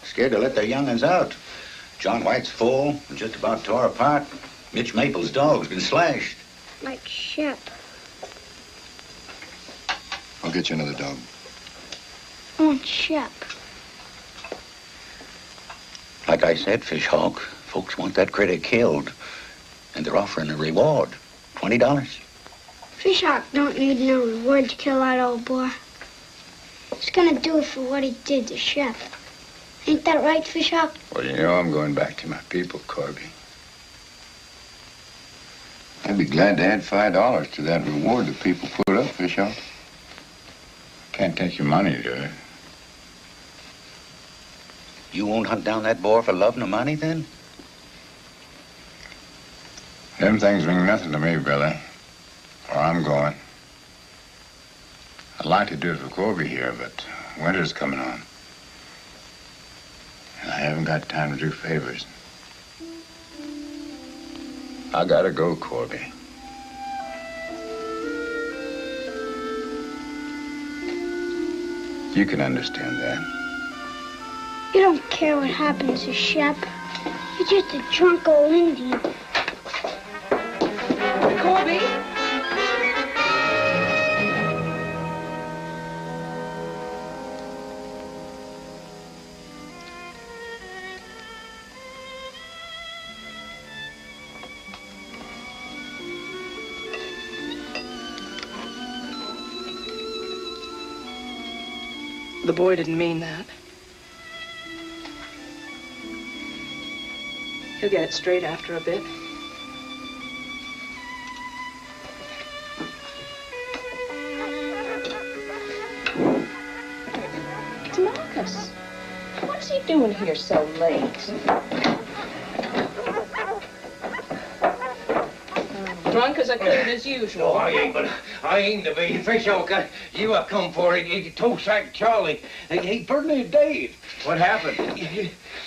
Scared to let their young'uns out. John White's full, just about tore apart. Mitch Maple's dog's been slashed. Like Shep. I'll get you another dog. I want Shep. Like I said, Fishhawk, folks want that critter killed. And they're offering a reward. $20. Fishhawk don't need no reward to kill that old boy. He's gonna do it for what he did to Shep. Ain't that right, Fishhawk? Well, you know I'm going back to my people, Corby. I'd be glad to add $5 to that reward the people put up, Fishhawk. Can't take your money, do I? You won't hunt down that boar for love nor money, then? Them things mean nothing to me, Billy. Where I'm going. I'd like to do it for Corby here, but winter's coming on. And I haven't got time to do favors. I gotta go, Corby. You can understand that. You don't care what happens to Shep. You're just a drunk old Indian. Corby? The boy didn't mean that. He'll get it straight after a bit. It's Marcus. What's he doing here so late? Drunk as a coon as usual. No, I ain't, but I ain't to be. Fishhawk, you have come for it. You toe-sacked Charlie. He pretty Dave. What happened?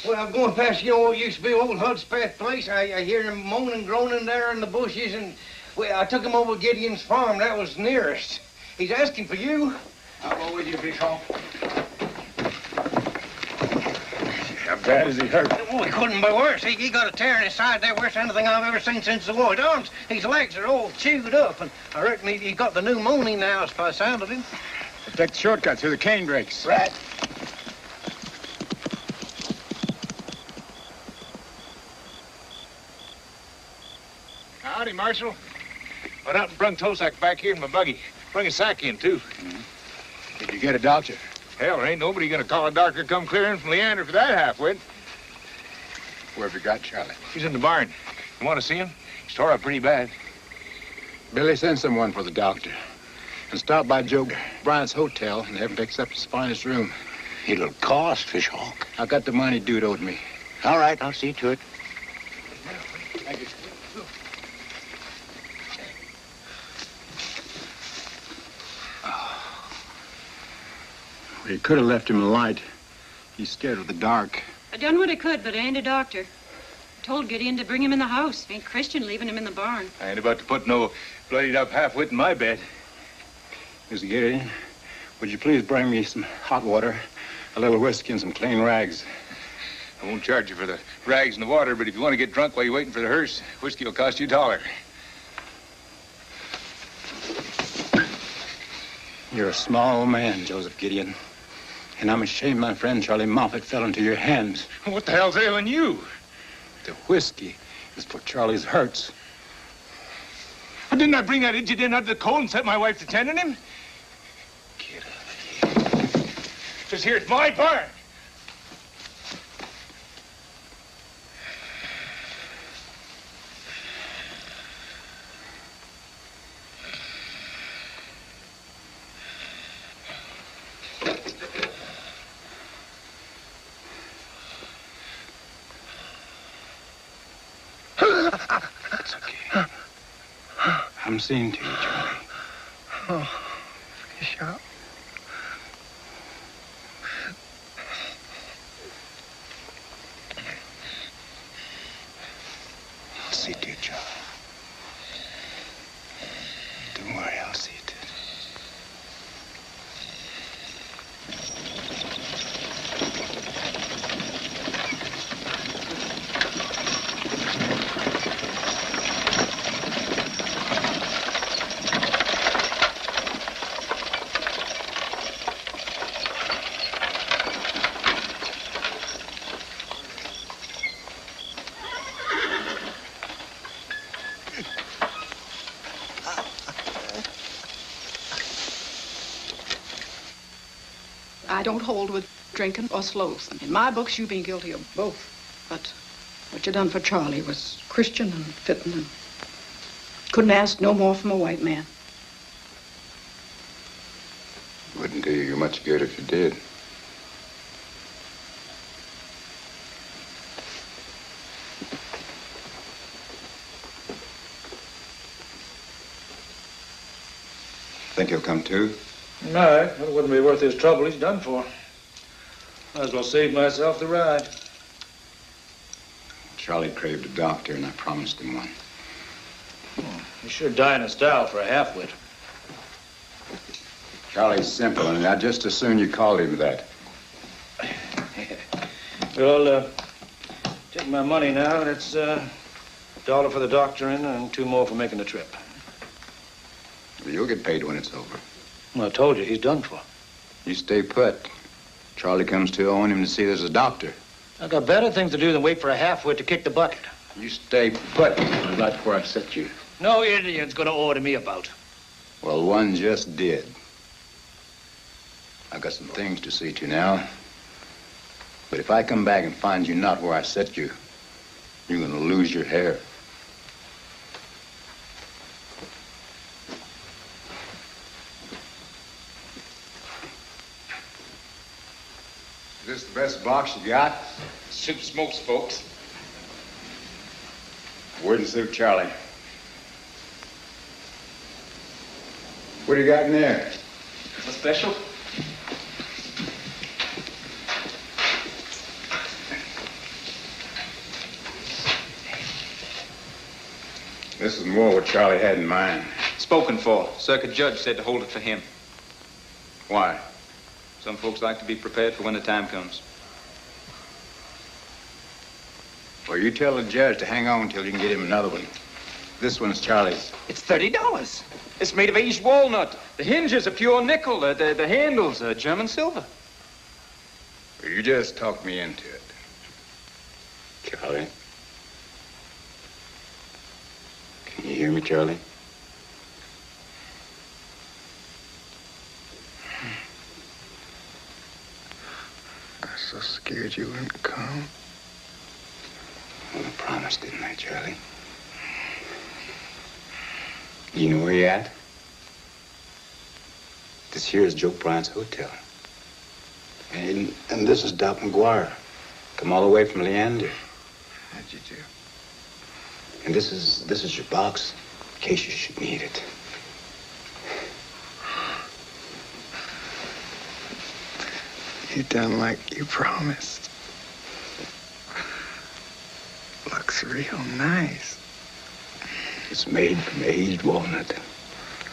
Well, I'm going past, what used to be old Hudspeth place. I hear him moaning, groaning there in the bushes, and well, I took him over to Gideon's farm. That was nearest. He's asking for you. I'll go with you, Fishhawk. How bad is he hurt? Oh, he couldn't be worse. He got a tear in his side there, worse than anything I've ever seen since the war. His arms, his legs are all chewed up, and I reckon he got the pneumonia now, if I sounded him. We'll take the shortcut through the cane brakes. Right. Howdy, Marshal. Went out and brung Tosack back here in my buggy. Bring a sack in, too. Did you get a doctor? Hell, there ain't nobody gonna call a doctor come clear in from Leander for that halfwit. Where have you got Charlie? He's in the barn. You want to see him? He's tore up pretty bad. Billy, send someone for the doctor. And stop by Joe Bryant's hotel and have him fix up his finest room. It'll cost, Fishhawk. I got the money dude owed me. All right, I'll see to it. Thank you. We could have left him a light. He's scared of the dark. I done what I could, but I ain't a doctor. Told Gideon to bring him in the house. Ain't Christian leaving him in the barn. I ain't about to put no bloodied up halfwit in my bed. Mr. Gideon, would you please bring me some hot water, a little whiskey, and some clean rags? I won't charge you for the rags and the water, but if you want to get drunk while you're waiting for the hearse, whiskey will cost you $1. You're a small man, Joseph Gideon. And I'm ashamed my friend Charlie Moffett fell into your hands. What the hell's ailing you? The whiskey is for Charlie's hurts. Well, didn't I bring that idiot in out of the cold and set my wife to tending him? Get out of here. This here's my barn. That's okay. I'm seeing to you, Charlie. Oh, Fishhawk. I don't hold with drinking or sloth. In my books, you've been guilty of both. But what you done for Charlie was Christian and fitting, and couldn't ask no more from a white man. Wouldn't do you much good if you did. Think he'll come too? No, it wouldn't be worth his trouble. He's done for. Might as well save myself the ride. Charlie craved a doctor, and I promised him one. He sure dying in style for a half-wit. Charlie's simple, and I'd just as soon you called him that. Well, take my money now. That's $1 for the doctoring and 2 more for making the trip. You'll get paid when it's over. Well, I told you, he's done for. You stay put. Charlie comes to, I want him to see there's a doctor. I got better things to do than wait for a half-wit to kick the bucket. You stay put. Right where I set you. No Indian's gonna order me about. Well, one just did. I've got some things to see to now. But if I come back and find you not where I set you, you're gonna lose your hair. Is this the best box you got? Soup smokes, folks. Wouldn't suit Charlie. What do you got in there? A special? This is more what Charlie had in mind. Spoken for. Circuit judge said to hold it for him. Why? Some folks like to be prepared for when the time comes. Well, you tell the judge to hang on till you can get him another one. This one's Charlie's. It's $30. It's made of aged walnut. The hinges are pure nickel. The handles are German silver. Well, you just talked me into it. Charlie? Can you hear me, Charlie? I was so scared you wouldn't come. Well, I promised, didn't I, Charlie? You know where you're at? This here is Joe Bryant's hotel. And this is Doc McGuire. Come all the way from Leander. How'd you do? And this is your box, in case you should need it. You done like you promised. Looks real nice. It's made from aged walnut,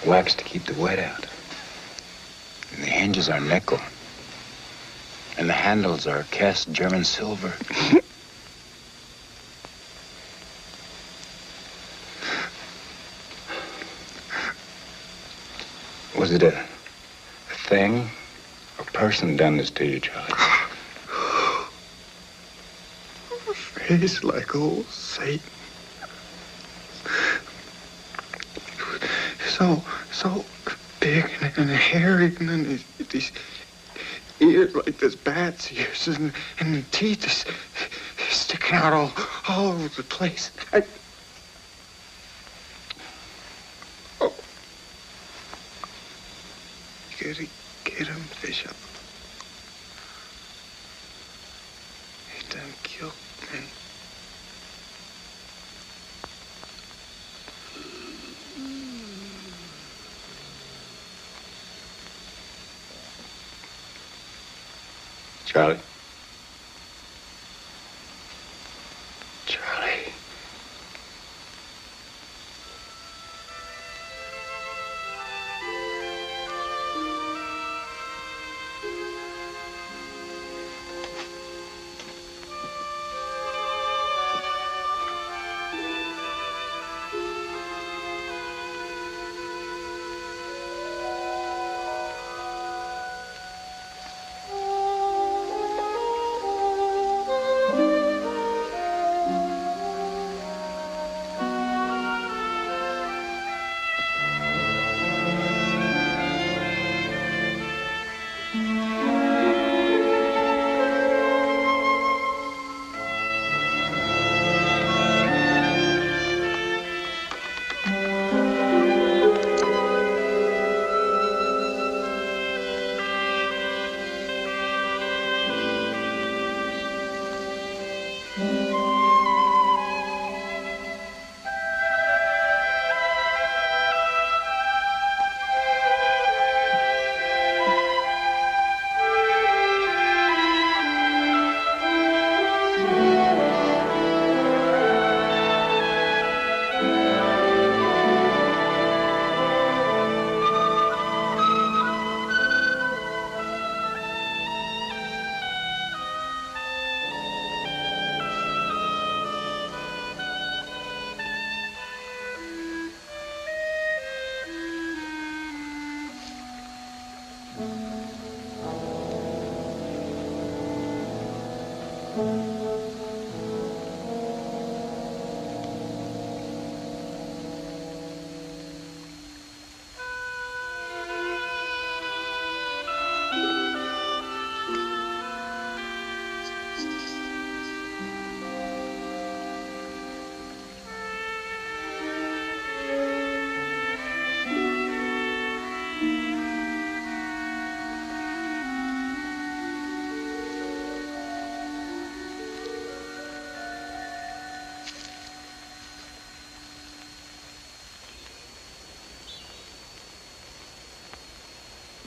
waxed to keep the wet out. And the hinges are nickel. And the handles are cast German silver. Was it a thing or person done this to you, Charlie? Face like old Satan. So big and hairy, and then these ears like this bat's ears, and the teeth is sticking out all over the place. Oh. You gotta get him, Bishop. He done killed me. Charlie? Charlie.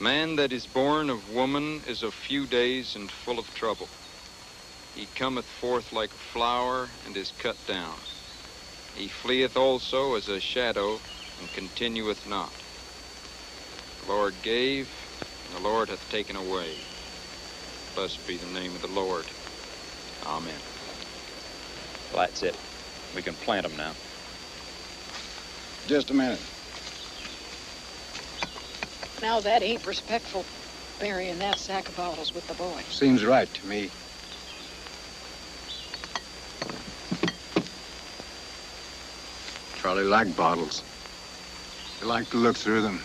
Man that is born of woman is of few days and full of trouble. He cometh forth like a flower and is cut down. He fleeth also as a shadow and continueth not. The Lord gave, and the Lord hath taken away. Blessed be the name of the Lord. Amen. Well, that's it. We can plant them now. Just a minute. Now that ain't respectful, burying that sack of bottles with the boy. Seems right to me. Charlie liked bottles. He liked to look through them.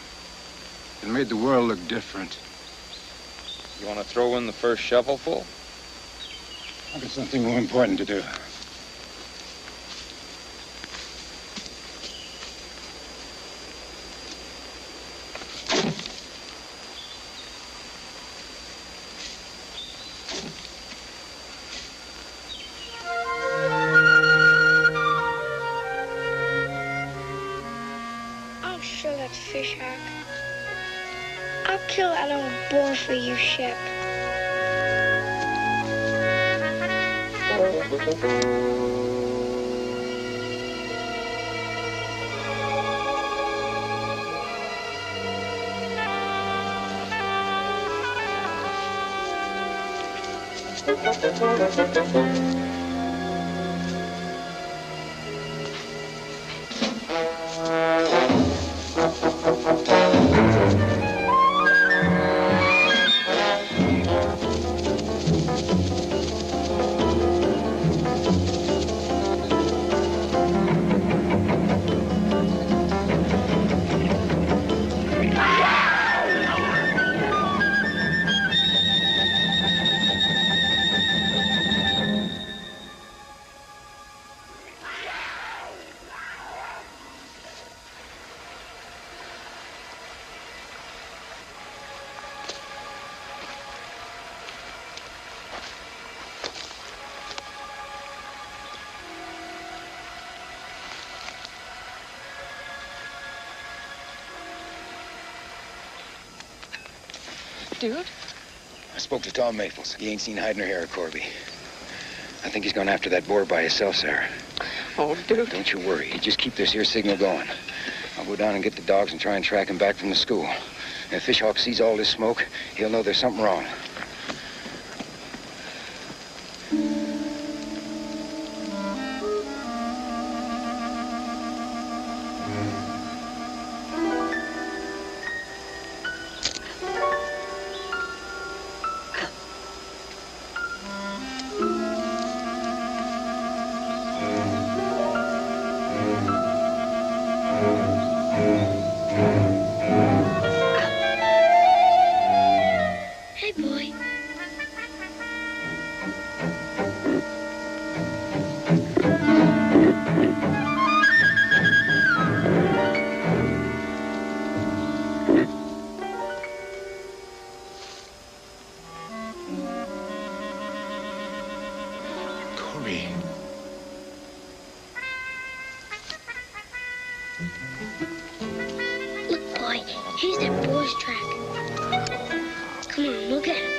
It made the world look different. You want to throw in the first shovelful? I've got something more important to do. I'll show that fish hawk. I'll kill that old boar for you, Shep. Dude? I spoke to Tom Maples. He ain't seen hide nor hair of Corby. I think he's gone after that boar by himself, Sarah. Oh, dude. Don't you worry. You just keep this here signal going. I'll go down and get the dogs and try and track him back from the school. And if Fishhawk sees all this smoke, he'll know there's something wrong. Hey, boy. Corby. Look, boy. Here's that boar's track. Come on, look at him.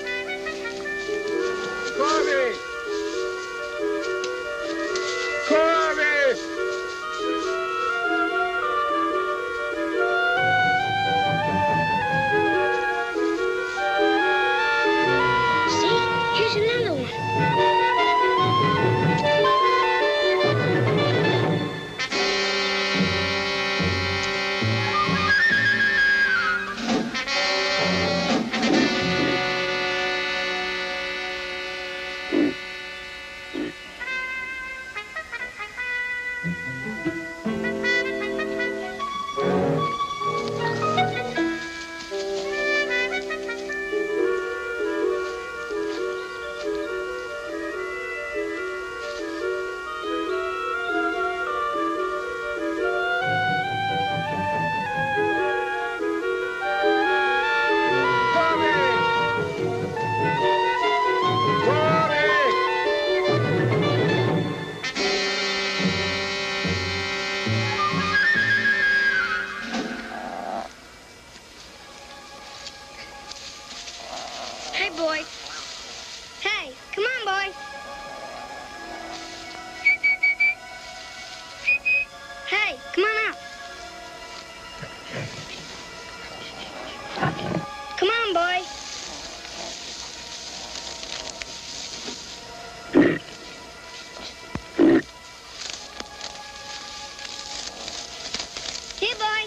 Corby! Corby! See? Here's another one. Hey, boy. Hey, come on, boy. Hey, come on out. Come on, boy. Here, boy.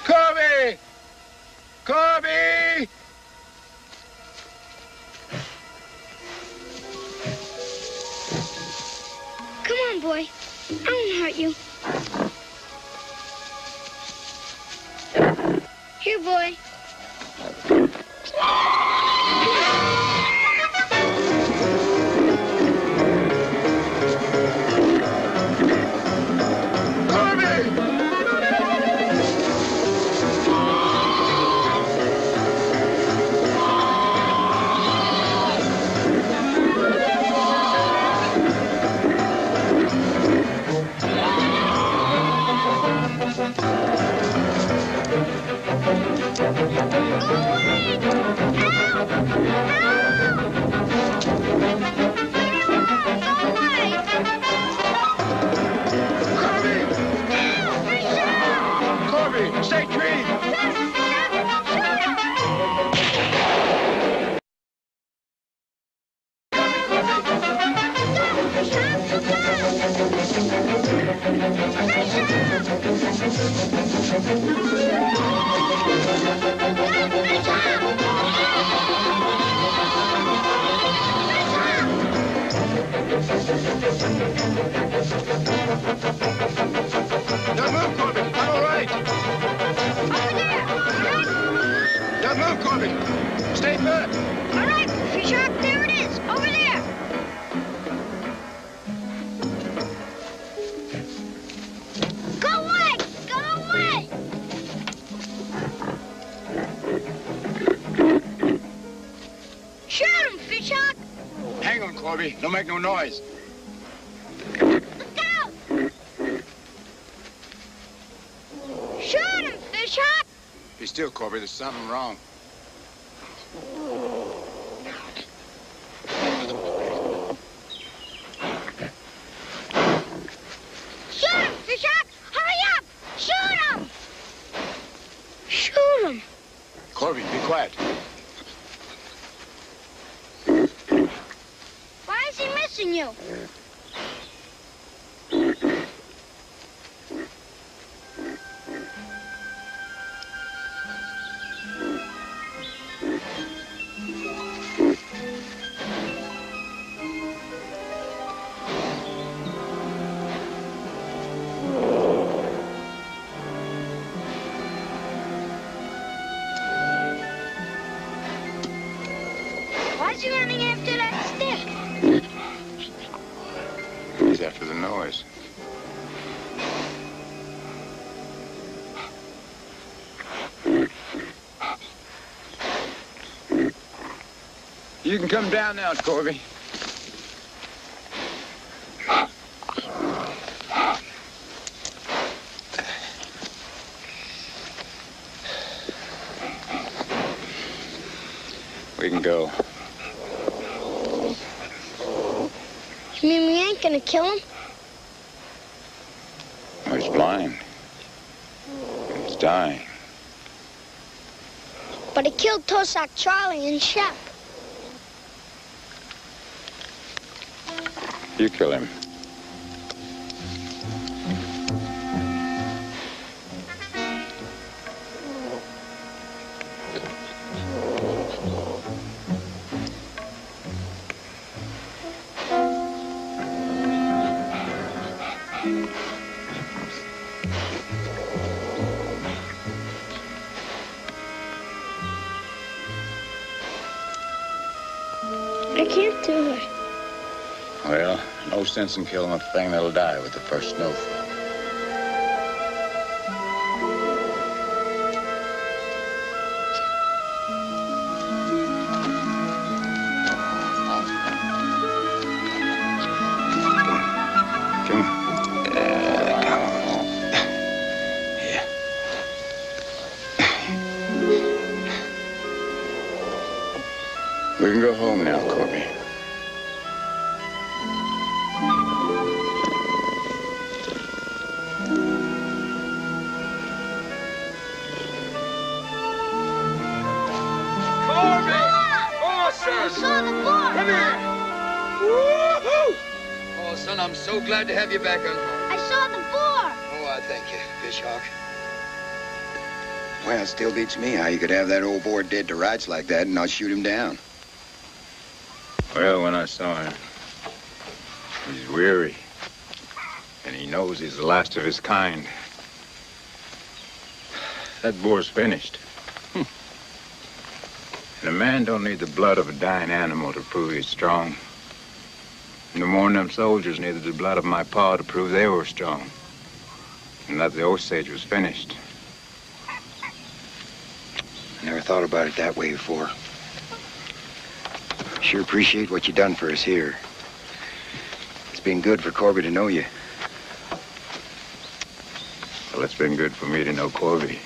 Corby! Corby! Come on, boy. I won't hurt you. Here, boy. Corby, stay tree! Don't move, Corby. I'm all right. Don't move, Corby. Stay put. All right, Fish Hawk, there it is. Over there. Go away! Go away! Shoot him, Fish Hawk! Hang on, Corby. Don't make no noise. Look out! Shoot him, Fish Hawk! Be still, Corby. There's something wrong. Shoot him, Fish Hawk! Hurry up! Shoot him! Shoot him! Corby, be quiet. Why is he missing you? Why is he running after that stick? He's after the noise. You can come down now, Corby. We can go. You mean we ain't gonna kill him? Oh, he's blind. He's dying. But he killed Tosak, Charlie, and Shep. You kill him. I can't do it. Well, no sense in killing a thing that'll die with the first snowfall. home now, Corby. I saw the boar. Come here. Woo-hoo! Oh, son, I'm so glad to have you back on board. I saw the boar. Oh, I thank you, Fishhawk. Well, it still beats me how you could have that old boar dead to rights like that and not shoot him down. Well, when I saw him, he's weary. And he knows he's the last of his kind. That boar's finished. And a man don't need the blood of a dying animal to prove he's strong. No more than them soldiers needed the blood of my pa to prove they were strong. And that the Osage was finished. I never thought about it that way before. Sure appreciate what you done for us here. It's been good for Corby to know you. Well, it's been good for me to know Corby.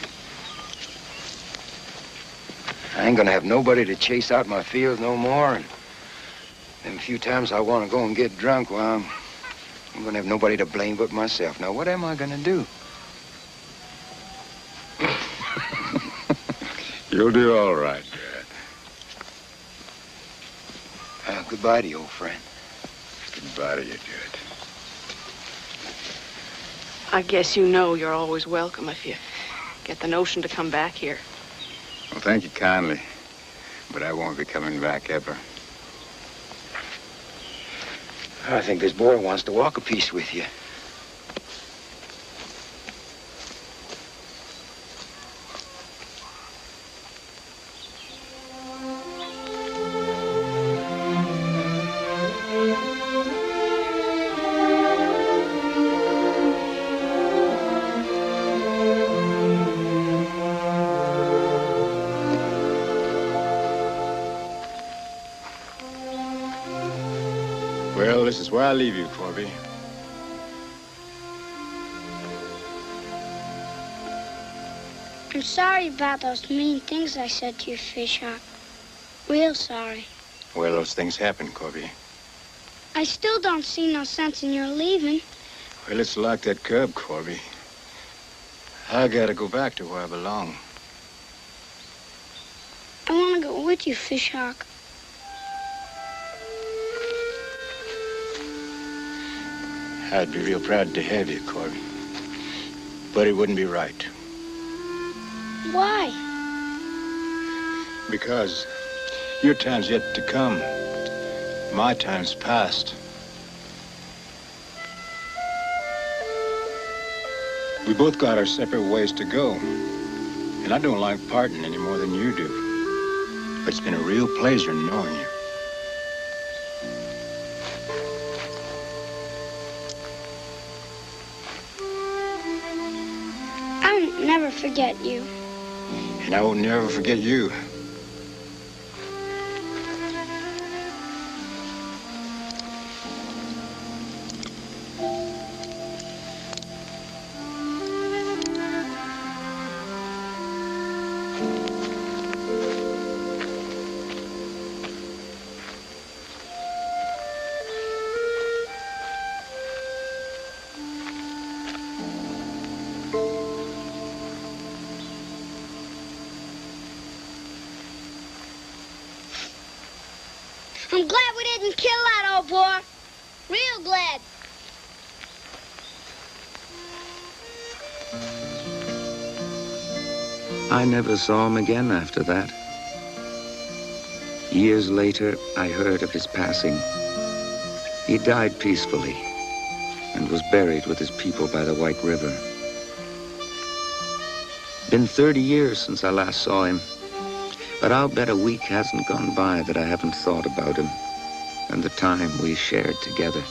I ain't gonna have nobody to chase out my fields no more, and them few times I want to go and get drunk, well, I'm gonna have nobody to blame but myself. Now, what am I gonna do? You'll do all right, Dad. Goodbye to you, old friend. Goodbye to you, Dad. I guess you know you're always welcome if you get the notion to come back here. Well, thank you kindly, but I won't be coming back ever. I think this boy wants to walk a piece with you. Well, this is where I leave you, Corby. I'm sorry about those mean things I said to you, Fishhawk. Real sorry. Well, those things happen, Corby. I still don't see no sense in your leaving. Well, it's like that cub, Corby. I gotta go back to where I belong. I want to go with you, Fishhawk. I'd be real proud to have you, Corby. But it wouldn't be right. Why? Because your time's yet to come. My time's past. We both got our separate ways to go. And I don't like parting any more than you do. But it's been a real pleasure knowing you. I'll never forget you. And I will never forget you. I'm glad we didn't kill that old boar. Real glad. I never saw him again after that. Years later, I heard of his passing. He died peacefully and was buried with his people by the White River. Been 30 years since I last saw him, but I'll bet a week hasn't gone by that I haven't thought about him and the time we shared together.